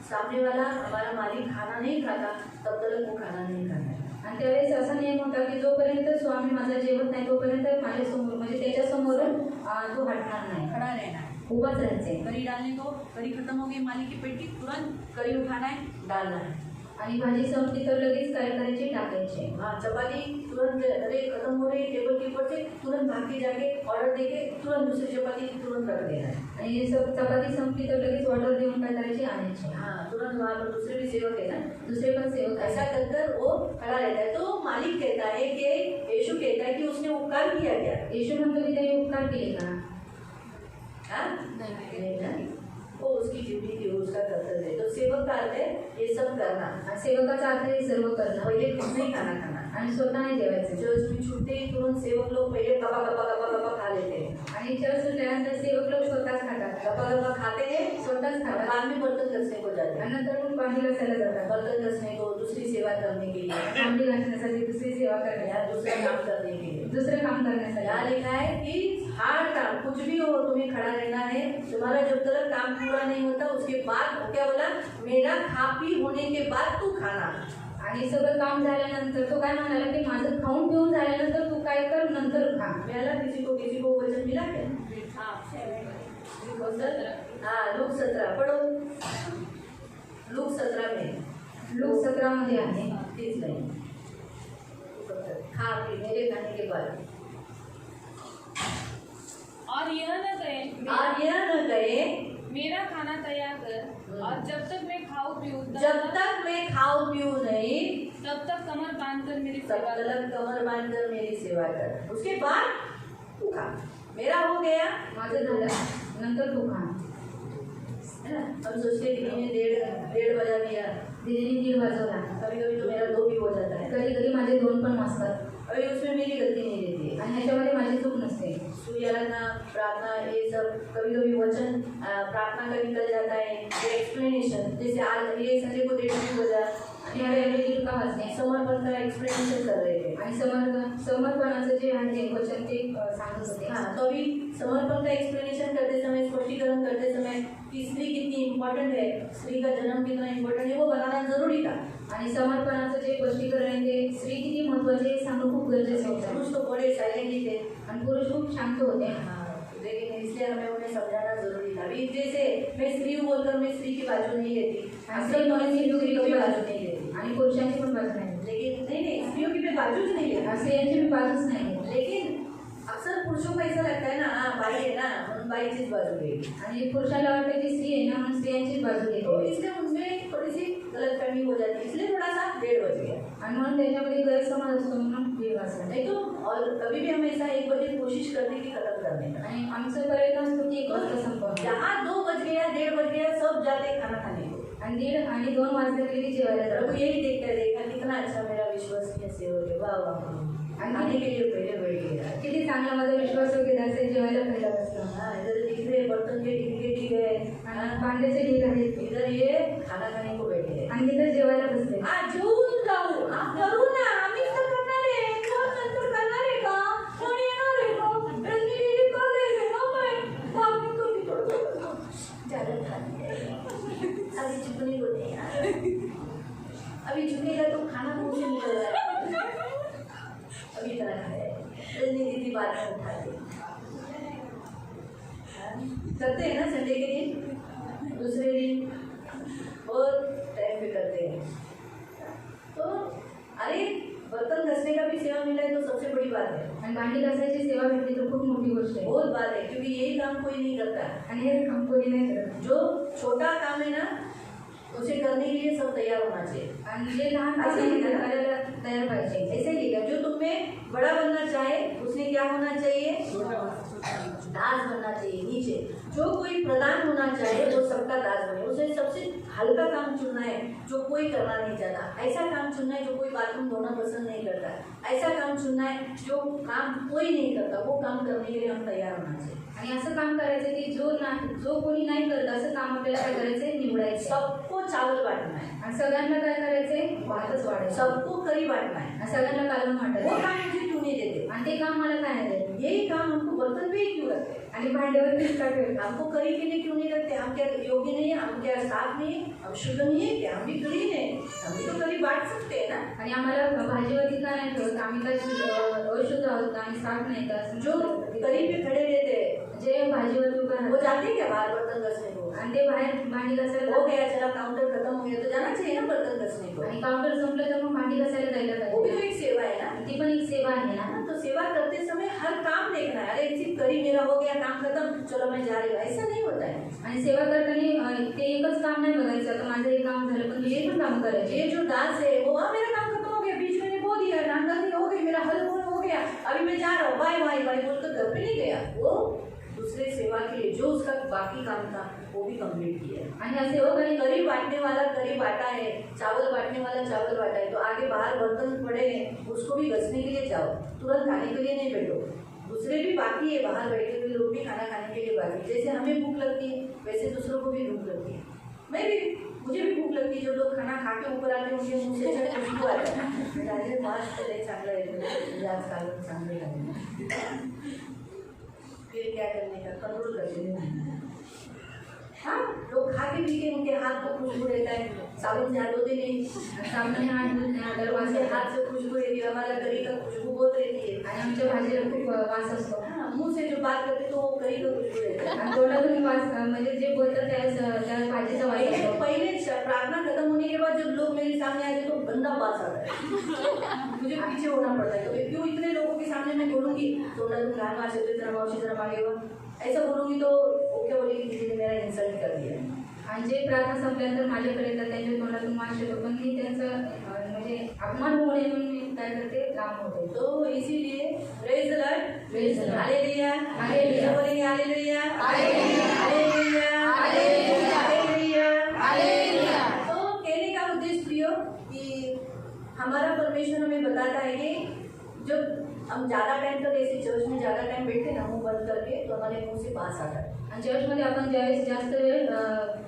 सामने वाला हमारा मालिक खाना नहीं खाता तब तक वो खाना नहीं खाता। आणि त्यावेळेस असा नियम होता की जोपर्यंत स्वामी माझा जेवत नाही तोपर्यंत माझ्यासमोर म्हणजे त्याच्यासमोरून तो हटणार नाही, खड़ा रहना है, उभाच राहायचे। करी डालने को, करी खत्म हो गई मालिक की पेटी, तुरंत करी उठाना है, डालना है। आणि भाजी संपली तर लगेच काय करायचे, टाकायचे। हाँ, चपाती तुरंत अरे खत्म हो रही टेबल के ऊपर से तुरंत भाग के जाके ऑर्डर देके तुरंत दूसरी चपाती तुरंत रख देना है। आणि सब चपाती संपली तर लगेच ऑर्डर देऊन काय करायचे, आणायचे। हाँ, तुरंत वहाँ पर दूसरे भी सेवक है ना, दुसरे पण सेवक ऐसा कर कर वो खड़ा रहता है। तो मालिक कहता है कि यीशु कहता है कि उसने उपकार किया क्या? येशू म्हणतो की त्याने उपकार केले का? हाँ? नहीं ना, वो उसकी ड्यूटी थी, वो उसका कर्तव्य है। तो सेवक का अर्थ है ये सब करना। आणि सेवकाचा अर्थ आहे सर्व करणं पहले खुद नहीं खाना खाना, आणि स्वतः नाही जेवायचं। चर्च में छूटते ही तुरंत सेवक लोग पहले गपा गपा गपा गपा खा लेते हैं। आणि चर्च सुटल्यानंतर सेवक लोक स्वतःच खातात, गपा गपा खाते हैं, स्वतःच खातात। बाद में बर्तन घसने को जाते हैं, आणि नंतर मग भांडी घासायला जातात, बर्तन घसने को, दूसरी सेवा करने के लिए भांडी घासण्यासाठी, दुसरी सेवा या करण्यासाठी, दूसरा काम करने के लिए। दुसरं काम यहाँ करण्यासाठी। लिखा है कि हार्ड काम कुछ भी हो तुम्हें खड़ा रहना है। तुम्हारा जब तक काम पूरा नहीं होता उसके बाद क्या बोला, मेरा खा पी होने के बाद तू खाना। आणि सगळं काम झाल्यानंतर तो काय म्हणाला की माझं खाऊन पिऊन झाल्यानंतर तू काय कर, नंतर खा। मिला किसी को वचन मिला क्या? हाँ, लूक 17 पढ़ो, लूक 17 में, लूक 17 मध्ये आहे 30 नहीं, खा पी मेरे खाने के बाद। और यह न गए मेरा खाना तैयार कर, और जब तक मैं खाऊं पीऊं जब तक मैं खाऊं पीऊं नहीं तब तक कमर बांधकर मेरी तब सेवा कर। तक कमर बांधकर मेरी सेवा कर, उसके बाद तू खा। मेरा हो गया, माझं झालं, नंतर तू खा। है ना। हम सोचते हैं कि डेढ़ बजा दिया, दीदीने 1:30 वाजवला, कभी कभी तो मेरा 2 भी हो जाता है। कधी कधी माझे 2 पण वाजतात, अभी उसमें मेरी गलती नहीं रहती है। आणि ह्याच्यामध्ये माझी चूक नसते। सूर्य लगना, प्रार्थना, ये सब कभी कभी वचन प्रार्थना का निकल जाता है, एक्सप्लेनेशन। जैसे आज ये संडे को 1:30 बजा, आणि हळूहळू दीड का हसणे समर्पण का एक्सप्लेनेशन कर रहे थे। आणि समर्पणाचं जे आहे वचन ते सांगत होते। हाँ, तो अभी समर्पण का एक्सप्लेनेशन करते समय, स्पष्टीकरण करते समय कि स्त्री कितनी इम्पोर्टेंट है, स्त्री का जन्म कितना इम्पोर्टेंट है, वो बताना जरूरी था। आणि समर्पणाचं जे स्पष्टीकरण आहे ते स्त्री किती महत्त्वाची आहे सांगणं खूप गरजेचं होतं। पुरुष तो बड़े साइलेंटली थे, आणि पुरुष खूप शांत होते। हाँ, लेकिन इसलिए हमें उन्हें समझाना जरूरी था। अभी जैसे मैं स्त्री हूँ बोलकर मैं स्त्री की बाजू नहीं लेती, स्त्री म्हणून मी स्त्रियों की स्त्रीची बाजू नहीं लेती, आणि पुरुषांची पण बाजू नाही, लेकिन नहीं, स्त्रियों की मैं बाजूच नहीं लेती। स्त्रियांची भी बाजूच नाही। लेकिन अक्सर पुरुषों को ऐसा लगता है ना, हाँ बाई है ना, हम बाई चीज बाजू लेगी, आणि पुरुषाला वाटतं की स्त्री आहे ना म्हणून स्त्रियांचीच बाजू तो घेतो, इसलिए उनमें थोड़ी सी गलतफहमी हो जाती है, इसलिए थोड़ा सा 1:30 बज गया। आणि म्हणून त्याच्यामध्ये गैरसमज असतो म्हणून वेळ वाचला। नहीं तो और कभी भी हमेशा 1 बजे कोशिश करने की खत्म करने का। आणि आमचा प्रयत्न असतो की 1 वाजता संपवणे, जहाँ 2 बज गया, 1:30 बज गया, सब जाते खाना खाने को। आणि 1:30 आणि 2 वाजता जेवायला प्रभु जातो। यही देखता है, देखा कितना अच्छा मेरा विश्वसनीय सेवक है, वाह वाह, खाने के लिए पहले बैठ गया। किती चांगला माझा विश्वास वगैरे असेल, जेवायला पहिला बसला, हाँ, इधर दिख रहे बर्तन के ढीके ठीक है, आणि भांड्याचे ढीग आहेत, इधर ये खाना खाने को बैठे हैं। आणि तिथं जेवायला बसले। आज जेवून जाऊ, करू ना, आम्हीच तर करणार आहे, कोण नंतर करणार आहे का, कोण येणार आहे का, रजनी दीदी कर देंगे ना, मैं बाकी कभी थोड़ा ज्यादा खाती है, अभी चुपनी को नहीं यार, अभी झुकेगा तो खाना मुंह से निकल रहा है, अभी इतना खाया है, रजनी दीदी बाद में उठाती करते हैं ना संडे के दिन, दूसरे दिन और टाइम पे करते हैं। तो अरे बर्तन घसने का भी सेवा मिला है तो सबसे बड़ी बात है, आणि भांडी घासायची सेवा भेटली तर खूप मोठी गोष्ट आहे। बहुत बात है, क्योंकि यही काम कोई नहीं करता। आणि हे काम कोणी नाही करत। जो छोटा काम है ना, उसे करने के लिए सब तैयार होना चाहिए। आणि जे लहान काम आहे ते करायला तयार पाहिजे। ऐसे ही है, जो तुम में बड़ा बनना चाहे उसने क्या होना चाहिए, दास बनना चाहिए नीचे। जो कोई प्रधान होना चाहे वो सबका दास बने, उसे सबसे हल्का काम चुनना है जो कोई करना नहीं चाहता, ऐसा काम चुनना है जो कोई बाथरूम धोना पसंद नहीं करता, ऐसा काम चुनना है जो काम कोई नहीं करता, वो काम करने के लिए हम तैयार होना चाहिए। आणि असं काम करायचं की जो कोणी नाही करत असं काम आपल्याला काय करायचंय, निवडायचं। सबको चावल बांटना है, आणि सगळ्यांना काय करायचंय, भातच वाढायचं। सबको करी बांटना है, आणि सगळ्यांना कालवण वो वाटायचं। काम मुझे क्यों नहीं देते, आणि ते काम मला काय नाही देत, यही काम हमको बर्तन पे ही क्यों रखते हैं, आणि भांड्यावर तीच का ठेवतात। हमको करी के लिए क्यों नहीं रखते, हम क्या योग्य नहीं है, हम क्या साफ नहीं है, हम शुद्ध नहीं है क्या, हम भी क्लीन है, हम भी तो करी बांट सकते हैं ना। आणि आम्हाला भाजीवरती का नाही ठेवत, आम्ही काय अशुद्ध आहोत का, आम्ही साफ नाही का, जो करी पे खड़े रहते हैं जे भाजीवरती उभं वो राहतात जाते हैं क्या बाहर बर्तन घसने को, आणि ते बाहेर भांडी घासायला हो गया चला काउंटर खत्म हो गया तो जाना चाहिए ना बर्तन घसने को, आणि काउंटर संपलं तर मग भांडी घासायला जायला वो भी पाहिजे। तो एक सेवा है ना। ती पण एक सेवा आहे ना। हाँ, तो सेवा करते समय हर काम देखना है, अरे सिर्फ करी मेरा हो गया काम खत्म चलो मैं जा रही हूँ, ऐसा नहीं होता है। आणि सेवा करताना ते एकच काम नाही बघायचं आता माझं हे काम झालं पण दुसरे पण काम करायचे। ये जो दास है वो मेरा काम खत्म हो गया, बीच में बो दिया, नानदानी हो गई, मेरा हल हो गया, अभी मैं जा रहा हूँ, बाय बाय बाय बोलकर घर पे नहीं गया, वो दूसरे सेवा के लिए जो उसका बाकी काम था वो भी कंप्लीट किया। आणि असे हो काही करी बांटने वाला करी बांटा है, चावल बांटने वाला चावल बांटा है, तो आगे बाहर बर्तन पड़े हैं उसको भी घसने के लिए जाओ, तुरंत खाने के लिए नहीं बैठो, दूसरे भी बाकी है, बाहर बैठे हुए लोग भी खाना खाने के लिए बाकी, जैसे हमें भूख लगती है वैसे दूसरों को भी भूख लगती है, मुझे भी भूख लगती है, जो लोग खाना खा के ऊपर आते हैं उनके मुंह से अच्छा खुशबू आता है, मास्क चांगला आहे आज कालवण चांगले लागले, फिर क्या करने का, कंट्रोल करते हैं। हाँ, लोग खा के पी के उनके हाथ को खुशबू रहता है, साबुन से हाथ धोते नहीं, सामने हात धुत नाही, दरवाजे दरवाजे हाथ से खुशबू रहती है, हमारा करी का खुशबू बहुत रहती है। आणि आमच्या भाजीला खूप वास असतो। हाँ, मुंह से जो बात करते तो वो करी का खुशबू रहता है। आणि तोंडातून वास म्हणजे जे बोलतात त्या भाजीचा वास असतो। पहले प्रार्थना खत्म होने के बाद जब लोग मेरे सामने आते तो गंदा बात आता है, मुझे पीछे होना पड़ता है, तो क्यों इतने लोगों के सामने मैं बोलूँगी तोंडातून घाण वास येतोय, जरा मावशी जरा मागे वा, ऐसा बोलूँगी तो वो क्या बोलेगी किसी ने मेरा इंसल्ट कर दिया। आणि जे प्रार्थना संपल्यानंतर माझ्याकडे येतात त्यांच्या तोंडातून वास येतो पण मी त्यांचं म्हणजे अपमान होऊ नये म्हणून मी काय करते, लांब होते। तो इसीलिए praise the lord, praise the lord, hallelujah, hallelujah, बोलेंगे hallelujah, hallelujah, hallelujah, hallelujah, hallelujah, hallelujah. तो कहने का उद्देश्य प्रियो कि हमारा परमेश्वर हमें बताता है कि जब हम ज़्यादा टाइम तक ऐसे चर्च में ज़्यादा टाइम बैठते ना मुंह बंद करके, तो हमारे मुंह से बास आता है। आणि चर्चमध्ये आपण ज्यावेळेस जास्त वेळ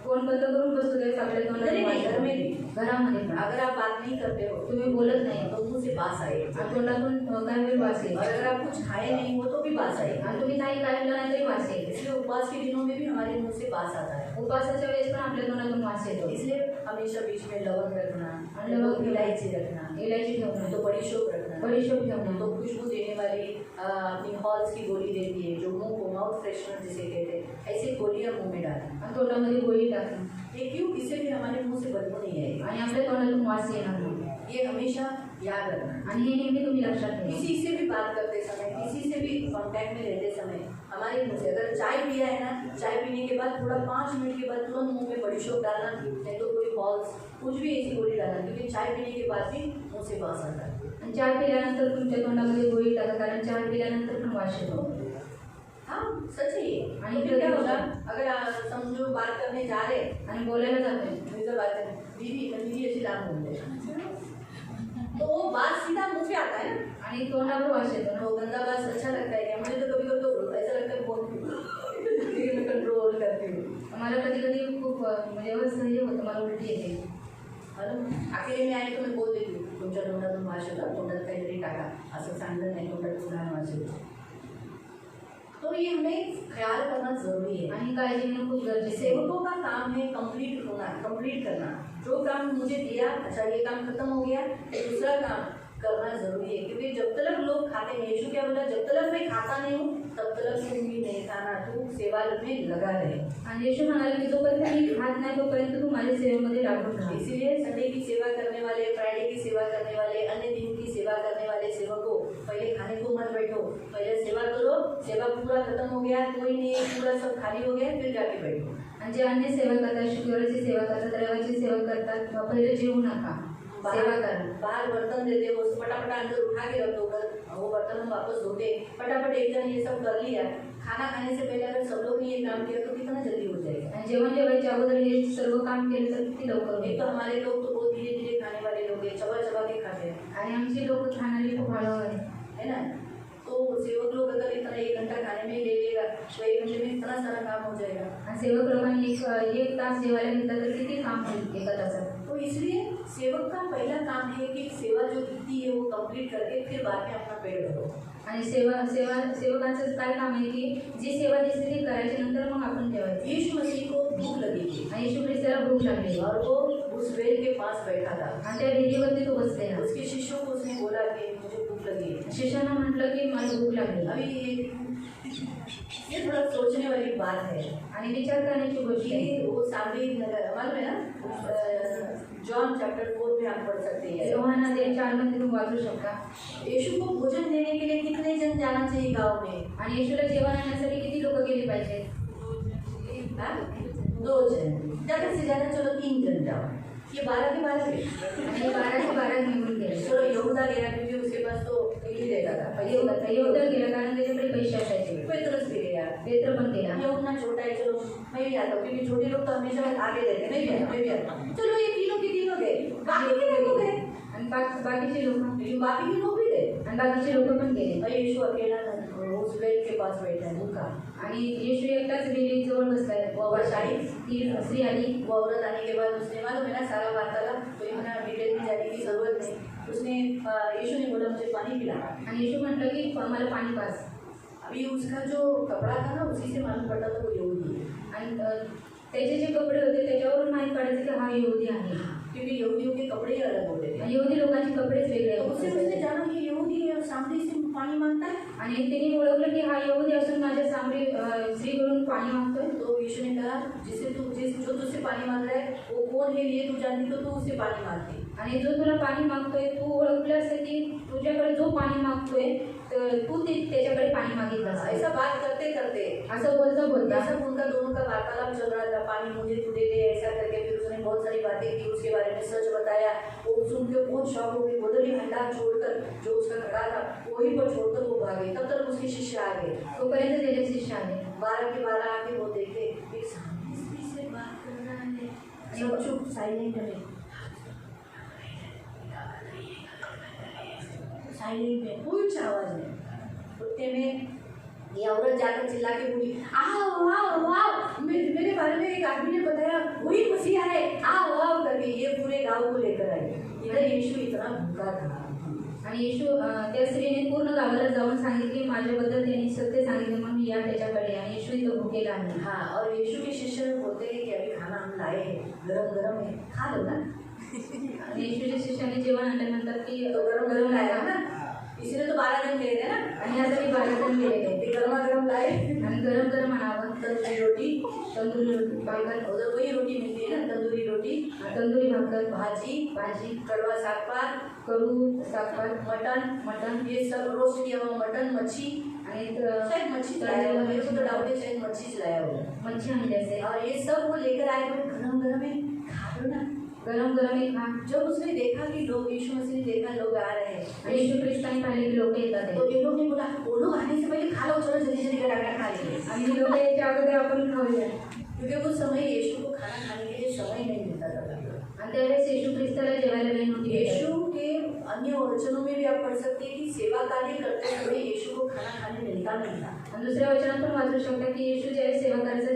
फोन बंद करून बसतो त्यावेळेस आपल्या नहीं, नहीं, घर में भी। घरामध्ये पण अगर आप बात नहीं करते हो तुम्ही बोलत नाही तो मुंह से बास आएगी। आणि तोंडातून काही वेळ वास येईल और अगर आप कुछ खाए नहीं हो तो भी बास आएगी। आणि तुम्ही काही खाल्लं नाही तरी वास येईल। इसलिए उपवास के दिनों में भी हमारे मुंह से बास आता है। उपवासाच्या वेळेस पण आपल्या तोंडातून वास येतो। इसलिए हमेशा बीच में लवंग रखना, लवंग, इलायची रखना, इलायची ठेवणं, तो बड़ी शोप रखना, बडीशेप ठेवणं, तो खुशबू देने वाली अपनी हॉल्स की गोली देती है जो मुंह को माउथ फ्रेशनर जिसे कहते हैं, ऐसी गोलियां मुंह में डालना। आणि तोंडामध्ये गोळी टाकणं ये क्यों? इससे भी हमारे मुंह से बदबू नहीं आएगी। आणि आपल्या तोंडातून वास येणार नाही। ये हमेशा याद रखना। आणि हे नेहमी तुम्ही लक्षात ठेवा। किसी से भी बात करते समय, किसी से भी कांटेक्ट में रहते समय हमारे मुंह से अगर चाय पिया है ना, चाय पीने के बाद थोड़ा 5 मिनट के बाद तुरंत मुंह में बड़ी शोप डालना, नहीं तो कोई हॉल्स कुछ भी ऐसी गोली डालना, क्योंकि चाय पीने के बाद भी मुंह से बास आता है। आणि चहा पिल्यानंतर तुमच्या तोंडामध्ये गोळी टाका, कारण चहा पिल्यानंतर पण वास येतो। हाँ सच है ये। आणि फिर क्या होगा अगर समझो बात करने जा रहे आणि बोलायला जातोय मुझे बात करने दीदी ऐसी लाभ बोलते तो वो बात सीधा मुंह पे आता है ना, आणि तोंडावर वास येतो ना। वो गंदा बात अच्छा लगता है क्या? मुझे तो कभी कभी तो ऐसा लगता है बोलती हूँ लेकिन मैं कंट्रोल करती हूँ। मला कधी कधी खूप म्हणजे असं हे होतं, मला उलटी येते। अकेले में आए तो मैं बोल देती हूँ तुमच्या तोंडातून वास येतो, तोंडात काहीतरी टाका, असं सांगत नाही, तोंडातून घाण वास येतो। तो ये हमें ख्याल करना जरूरी है। आणि काळजी घेणं खूप गरजेचं आहे। सेवकों का काम है कंप्लीट होना, कंप्लीट करना। जो काम मुझे दिया, अच्छा ये काम खत्म हो गया, तो दूसरा काम करना जरूरी है, क्योंकि जब तक लोग खाते नहीं, यीशु क्या बोला, जब तक मैं खाता नहीं हूँ तब तक तुम भी नहीं खाना, तू सेवा में लगा रहे। आणि येशू म्हणाले की जोपर्यंत मी खात नाही तोपर्यंत तू माझ्या सेवेमध्ये लागून राहा। इसीलिए संडे की सेवा करने वाले, फ्राइडे की सेवा करने वाले, अन्य दिन की सेवा करने वाले सेवकों पहले खाने को मत बैठो, पहले सेवा करो, सेवा पूरा खत्म हो गया, कोई नहीं पूरा सब खाली हो गया, फिर जाके बैठो। आणि जे अन्य सेवा करतात, शुक्रवारची सेवा करतात, रविवारची सेवा करतात, पहिले जेवू नका, सेवा करा। बाहर बर्तन देते हो, फटाफट अंदर उठा के रख दो, वो बर्तन हम वापस धोते, फटाफट एक जन ये सब कर लिया। खाना खाने से पहले अगर सब लोग ने ये काम किया तो कितना जल्दी हो जाएगा। आणि जेवण जेवायच्या अगोदर हे सर्व काम केलं तर किती लवकर होईल। एक तो हमारे लोग तो बहुत धीरे धीरे खाने वाले लोग हैं, चबा चबा के खाते हैं, आणि आमची लोक खाणारी खूप हळूहळू आहे। है ना। तो सेवक लोग अगर इतना 1 घंटा खाने में ले लेगा तो 1 घंटे में इतना सारा काम हो जाएगा। आणि सेवक लोकांनी एक तास जेवायला घेतला तर किती काम होईल एका तासात। तो इसलिए सेवक का पहला काम है कि सेवा जो दी है वो कंप्लीट करके फिर बाद में अपना पेट भरो। आणि सेवकांचं काय काम आहे की जी सेवा दिसते ती करायची, नंतर मग आपण जेवायचं। यीशु मसीह को भूख लगी थी आणि येशू ख्रिस्ताला भूक लागली और वो उस वेल के पास बैठा था। आणि त्या विहिरीवरती तो बसलेला। उसके शिष्यों को उसने बोला कि मुझे भूख लगी है। शिष्यानं म्हटलं की मला भूक लागली। अभी ये थोड़ा सोचने वाली बात है आणि विचार करण्याची गोष्ट आहे। कि वो सामरी नगर मालूम है ना, जॉन चैप्टर 4 में आप पढ़ सकते हैं। योहाना 4 मध्ये तुम्ही वाचू शकता। यीशु को भोजन देने के लिए कितने जन जाना चाहिए गांव में? आणि येशूला जेवण आणण्यासाठी किती लोक गेली पाहिजे? 2 जन, ज्यादा से ज्यादा चलो 3 जन जाओ। ये 12 के 12 गए, आणि 12 के 12 निघून गेले। चलो यहूदा गया क्योंकि उसके पास तो मिल रहता था पैसे का। येहूदा गेला कारण त्याच्याकडे पैसे असायचे। पेत्रस भी गया, पेत्र पण गेला। यहूदा छोटा है, चलो मैं भी आता हूँ, क्योंकि छोटे लोग तो हमेशा आगे रहते हैं, मैं भी आता हूँ। चलो ये तीनों के तीनों गए, बाकी के लोग गए, आणि बाकीचे लोक, लेकिन बाकी के लोग भी गए आणि बाकीचे लोक पण गेले। और यीशु अकेला उस वेल के पास बैठा है भूखा। आणि येशू एकटाच विहिरीजवळ बसलाय। वो औरत आई, ती स्त्री आली। वो औरत आने के बाद उसने मालूम है ना सारा वार्तालाप, तो इतना डिटेल में जाने की जरूरत नहीं। उसने यीशु ने बोला मुझे पानी पिला, आणि येशू म्हटलं की मला पाणी पास। अभी उसका जो कपड़ा था ना उसी से मालूम पड़ता था वो यहूदी है, आणि त्याचे जे कपडे होते त्याच्यावरून माहीत पडायचं की हा यहूदी आहे, क्योंकि यहूदियों के कपड़े ही अलग होते थे। यहूदी लोकांचे कपडेच वेगळे तो उससे होते। उसने जाना ये यहूदी है और सामने से पानी मांगता है। आणि त्यांनी ओळखलं की हा यहूदी असून माझ्या सामरी स्त्रीकडून पाणी मागतोय। तो यीशु ने कहा जो तुझसे पानी मांग रहा है वो कौन है ये तू जानती तो तू उससे पानी मांगती। आणि जो तुला पाणी मागतोय तू ओळखलं असेल की तुझ्याकडे जो पाणी मागतोय तर तू त्याच्याकडे पाणी मागितलं असेल। ऐसा बात करते करते असं बोलता बोलता सब उनका दोनों का वार्तालाप चल रहा था, पानी मुझे तू दे दे ऐसा करके। फिर उसने बहुत सारी बातें की, उसके बारे में सच बताया। वो सुन के बहुत शॉक हो गई, बोतली भंडार छोड़कर जो उसका खड़ा था वही पर छोड़कर वो भागे। तब तक उसके शिष्य आ गए, तोपर्यंत त्याचे शिष्य आले। 12 के 12 आके वो देखे एक सामने स्त्री से बात कर रहा है, सब चुप साइलेंट है, साइलेंट है, कुछ आवाज नहीं। उतने में ये औरत जाकर चिल्ला के बोली, आओ आओ आओ, मेरे बारे में एक आदमी ने बताया वही मसीहा है, आओ आओ करके ये पूरे गांव को लेकर आई। इधर यीशु इतना भूखा था आणि येशू त्या स्त्रीने पूर्ण गावाला जाऊन सांगितले माझ्याबद्दल त्यांनी सत्य सांगितले म्हणून या त्याच्याकडे आणि येशू इथं भुकेला आहे। हाँ, और यीशु के शिष्य बोलते हैं कि अभी खाना हम लाए हैं, गरम गरम है, खा लो ना। आणि येशूच्या शिष्याने जेवण आणल्यानंतर की तो गरम गरम लाया ना, इसलिए तो 12 जन गए थे ना, आणि यासाठी 12 जण गेले ते गरमा गरम लाए आणि गरम गरम आणावं तंदूरी रोटी, तंदुरी रोटी भाकर उधर वही रोटी मिलती है ना, तंदूरी रोटी, तंदुरी भाकर भाजी, कड़वा साग करू साखर मटन, ये सब रोस्ट किया हुआ मटन, मच्छी, आणि शायद मच्छी लाया होगा, मेरे को तो डाउट है शायद मच्छी लाया होगा। मच्छी आणि जैसे और ये सब वो लेकर आए तो गरम गरम है, खा लो ना। गरम गरम एक खा। जब उसने देखा कि लोग, यीशु मसीह ने देखा लोग आ रहे हैं, आणि येशू ख्रिस्ताने पाहिले की लोक येतात तो ये लोग ने बोला वो लोग आने से पहले खा लो, चलो जल्दी जल्दी फटाफट खा लेंगे। आणि लोक याच्या अगोदर आपण खाऊया। क्योंकि उस समय यीशु को खाना खाने के लिए समय नहीं मिलता था। आणि त्यावेळेस येशू ख्रिस्ताला जेवायला वेळ नव्हती भेटत। यीशु के अन्य वचनों में भी आप पढ़ सकते हैं कि सेवा कार्य करते समय यीशु को खाना खाने मिलता नहीं था। आणि दुसऱ्या वचनात पण वाचू शकता की येशू ज्यावेळेस सेवा करायचं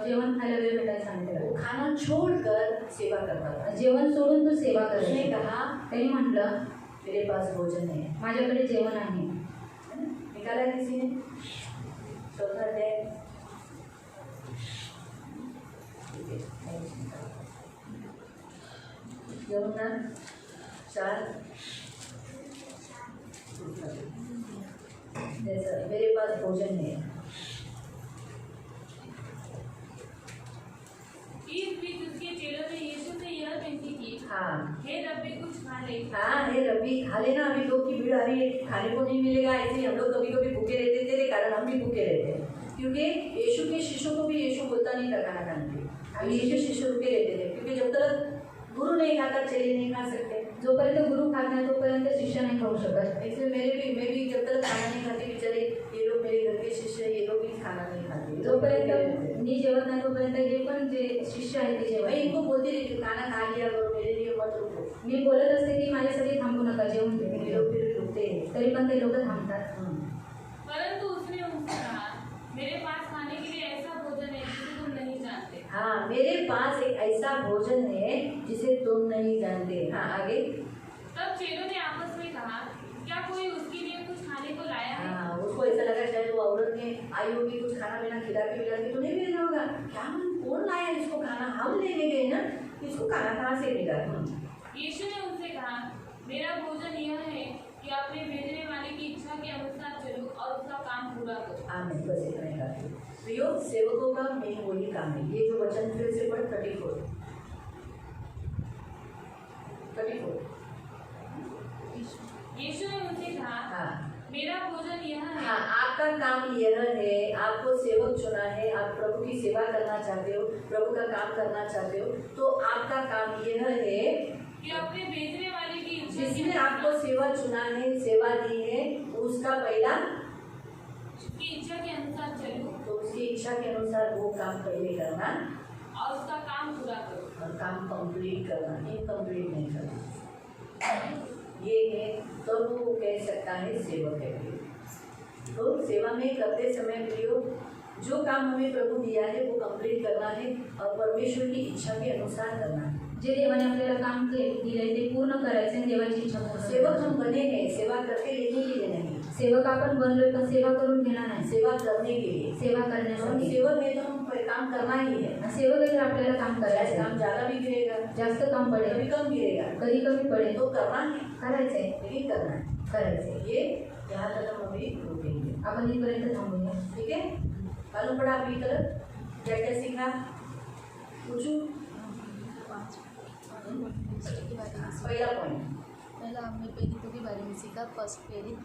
जेवण खायला वेळ भेटायला सांगितलं। वो खाना छोड़कर सेवा करता था। जेवण सोडून तो सेवा उसने करायचा। कहा त्यांनी म्हटलं मेरे पास भोजन है, माझ्याकडे जेवण आहे। निकाला किसी ने, चौथा अध्याय, यूहन्ना 4, जैसा मेरे पास भोजन है। इस बीच उसके चेलों ने यीशु से यह विनती की, हाँ हे रब्बी कुछ खा ले। हाँ, हे रब्बी खा लेना, अभी लोग की भीड़ आ रही है, खाने को नहीं मिलेगा, ऐसे हम लोग कभी कभी भूखे रहते, तेरे कारण हम भी भूखे रहते हैं। क्योंकि यीशु के शिष्यों को भी यीशु बोलता नहीं था खाना खाने के लिए, यीशु के शिष्य रुके रहते थे, क्योंकि जब तक गुरु नहीं खाता चेले नहीं खा सकते। जोपर्यंत गुरु खात नाही तोपर्यंत शिष्य नाही खाऊ शकत। इसलिए मैं भी जब तक खाना नहीं खाती कि चले ये लोग मेरे घर के शिष्य, ये लोग भी खाना नहीं खाते, जोपर्यंत मी जेवत नाही तोपर्यंत हे पण जे शिष्य आहेत ते मैं जेवण। इनको बोलती रहती हूँ खाना खा लिया करो, मेरे लिए मत रुको। मी बोलत असते की माझ्यासाठी थांबू नका जेवण ये घे। लोग फिर रुकते हैं। तरी पण ते लोक थांबतात। परंतु उसने उनसे कहा, मेरे पास खाने के लिए ऐसा भोजन है जिसे तुम नहीं जानते। हाँ, मेरे पास एक ऐसा भोजन है जिसे तुम नहीं जानते। हाँ, आगे। तब चेलों ने आपस में कहा, क्या कोई उसके लिए कुछ खाने को लाया है? हाँ, उसको ऐसा लगा शायद वो औरत ने आई होगी, कुछ खाना पीना खिला के तो नहीं भेजा होगा। क्या कौन लाया इसको खाना, हम लेने गए ना, इसको खाना कहाँ से मिला। यीशु ने उनसे कहा, मेरा भोजन यह है कि अपने भेजने वाले की इच्छा के अनुसार चलो और उसका काम पूरा करो। आमीन, बस इतना ही काफी। तो यो सेवकों का मेन वही काम है। ये जो वचन फिर से पढ़ 34 यीशु ने उनसे कहा, हाँ मेरा भोजन यह है। हाँ, आपका काम यह है, आपको सेवक चुना है, आप प्रभु की सेवा करना चाहते हो, प्रभु का काम करना चाहते हो, तो आपका काम यह है कि अपने भेजने वाले की इच्छा जिसने आपको सेवा चुना है, सेवा दी है, उसका पहला की इच्छा के अनुसार चलो तो उसकी इच्छा के अनुसार वो काम पहले करना और उसका काम पूरा करो। और काम कंप्लीट करना, इनकम्प्लीट नहीं करना। ये है तो वो कह सकता है सेवक है। तो सेवा में करते समय प्रियो जो काम हमें प्रभु दिया है वो कंप्लीट करना है और परमेश्वर की इच्छा के अनुसार करना है। जे देवाने आपल्याला काम दिलंय ते पूर्ण करायचं आणि देवाची इच्छा पूर्ण सेवक करायची। हम बने हैं सेवा करके लेने के लिए नहीं, सेवक आपण बनलोय पण सेवा करून घेणार नाही, सेवा करने के लिए। सेवा हम करण्यासाठी। सेवक है तो हम काम करना ही है। सेवक आहे तर आपल्याला काम चाहे करायचं काम ज्यादा भी गिरेगा, जास्त काम कभी पडेल कम गिरेगा, कधी कमी पडेल तो करना है, करायचंय लेकिन करना है। करायचंय। ये यहाँ तक हम अभी रुकेंगे, आपण इथपर्यंत थांबूया। ठीक है। मालूम पड़ा अभी तक क्या क्या सीखा, पूछू। पहला पॉइंट, पहला हमने प्रेरितों के बारे में सीखा, फर्स्ट प्रेरित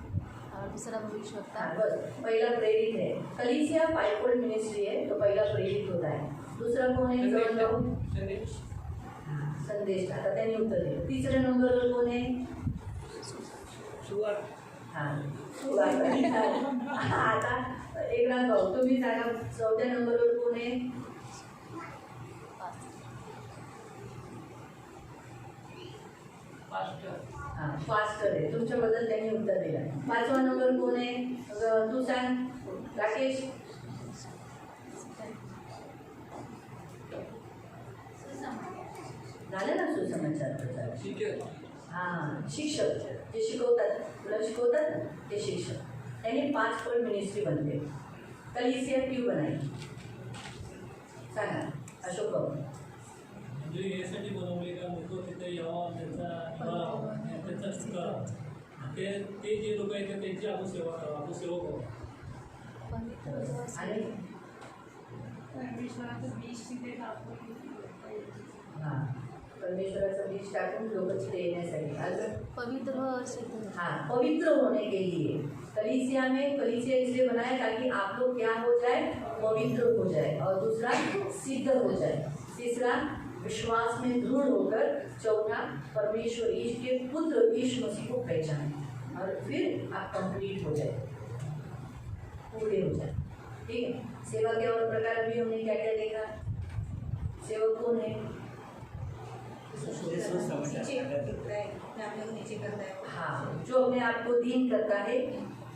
और दूसरा भविष्यवक्ता। हाँ बस पहला प्रेरित है। कलीसिया फाइवफोल्ड मिनिस्ट्री है तो पहला प्रेरित होता है। दूसरा कौन है, समझ लो। हाँ, संदेश आता त्याने उत्तर दिलं। तीसरे नंबरवर कोण आहे, हाँ सुवार्ता। आता एक राग भाऊ तुम्ही सांगा, चौथ्या नंबरवर कोण आहे, हां फास्टर आहे, तुमच्याबद्दल त्यांनी उत्तर दिलं. 5वा नंबर कोण आहे? तू सांग राकेश. झालं ना सुसमाचार प्रचार. हां शिक्षक जे शिकवतात, तुला शिकवतात ना ते शिक्षक. त्यांनी 5 पॉइंट मिनिस्ट्री बनते. कलिसिया क्यों बनाई सांगा अशोक बाबू. म्हणजे यासाठी बनवले का लोक तिथे यावं, त्यांचा स्वीकार ते जे लोक आहेत त्यांची आपण सेवा करावं, आपण सेवा करावं. आणि हां परमेश्वराचं बीज टाकून लोक तिथे येण्यासाठी. अजून पवित्र और सिद्ध हाँ पवित्र होने के लिए कलीसिया में, कलीसिया इसलिए बनाया ताकि आप लोग क्या हो जाए, पवित्र हो जाए. और दूसरा सिद्ध हो जाए. तीसरा विश्वास में दृढ़ होकर. चौथा परमेश्वर ईश के पुत्र यीशु मसीह को पहचाने. और फिर आप कंप्लीट हो जाए, पूरे हो जाए. ठीक है. सेवा के और प्रकार भी हमने क्या क्या देखा. सेवक कौन है? हाँ जो अपने आप को दीन करता है,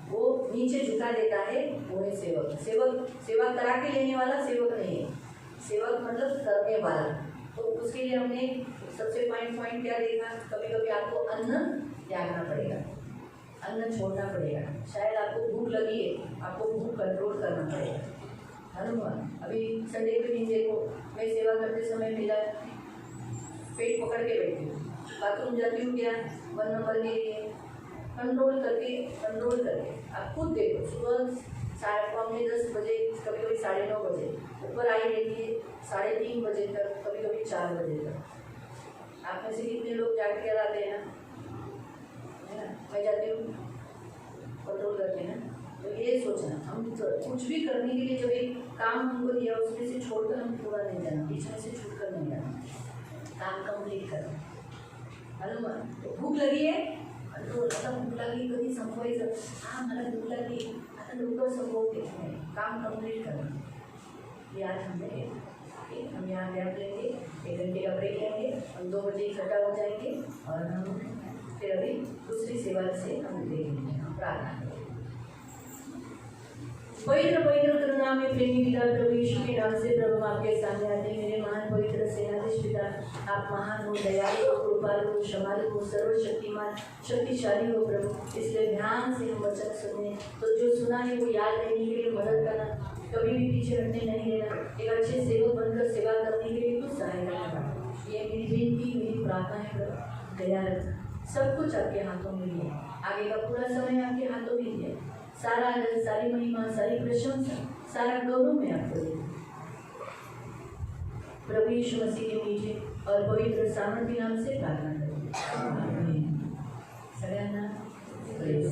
वो नीचे झुका देता है, वो है सेवक. सेवक सेवा करा के लेने वाला सेवक नहीं है. सेवक मतलब करने वाला. तो उसके लिए हमने सबसे पॉइंट क्या देखा. कभी कभी आपको अन्न त्यागना पड़ेगा, अन्न छोड़ना पड़ेगा. शायद आपको भूख लगी है, आपको भूख कंट्रोल करना पड़ेगा. हनुमान अभी संडे के दिन देखो, मैं सेवा करते समय मेरा पेट पकड़ के बैठी हूँ, बाथरूम जाती हूँ क्या 1 नंबर के लिए कंट्रोल करके आप खुद देखो. सुबह 10:30 बजे, कभी कभी 9:30 बजे ऊपर आई रहती है, 3:30 बजे तक, कभी कभी 4 बजे तक. आप में से कितने लोग जाग कर आते हैं है ना. मैं जाती हूँ कंट्रोल करके ना. तो ये सोचना, हम कुछ भी करने के लिए जब एक काम हमको दिया उसमें से छोड़कर हम पूरा नहीं जाना, बीच में से छूट कर नहीं जाना, काम कंप्लीट करना. हनुमान तो भूक लगी आहे, कंट्रोल. आता भूक लागली कधी संपवायचं. हां मला भूक लागली, आता लवकर संपवते नाही, काम कंप्लीट करना. ये आज हमने हम यहाँ गैप लेंगे, 1 घंटे का ब्रेक लेंगे, हम 2 बजे इकट्ठा हो जाएंगे और हम फिर अभी दूसरी सेवा से हम देखेंगे. प्रार्थना करेंगे. पवित्र पवित्र करुणा में प्रेमी पिता प्रभु यीशु के नाम से प्रभु आपके सामने आते हैं. मेरे महान पवित्र सेनाधीश पिता, आप महान हो, दयालु हो, कृपालु हो, क्षमालु हो, सर्वशक्तिमान, शक्तिशाली हो प्रभु. इसलिए ध्यान से हम वचन सुने, तो जो सुना है वो याद रहने के लिए मदद करना, कभी भी पीछे हटने नहीं देना. एक अच्छे सेवक बनकर सेवा करने के लिए कुछ सहायता करना. ये मेरी बेनती, मेरी प्रार्थना है प्रभु. दया रखना. सब कुछ आपके हाथों में है. आगे का पूरा समय आपके हाथों में है. सारा आदर, सारी महिमा, सारी प्रशंसा, सारा गौरव में आपको दें. प्रभु यीशु मसीह के मीठे और पवित्र सामर्थ्य नाम से प्रार्थना करें. सगळ्यांना प्रेज.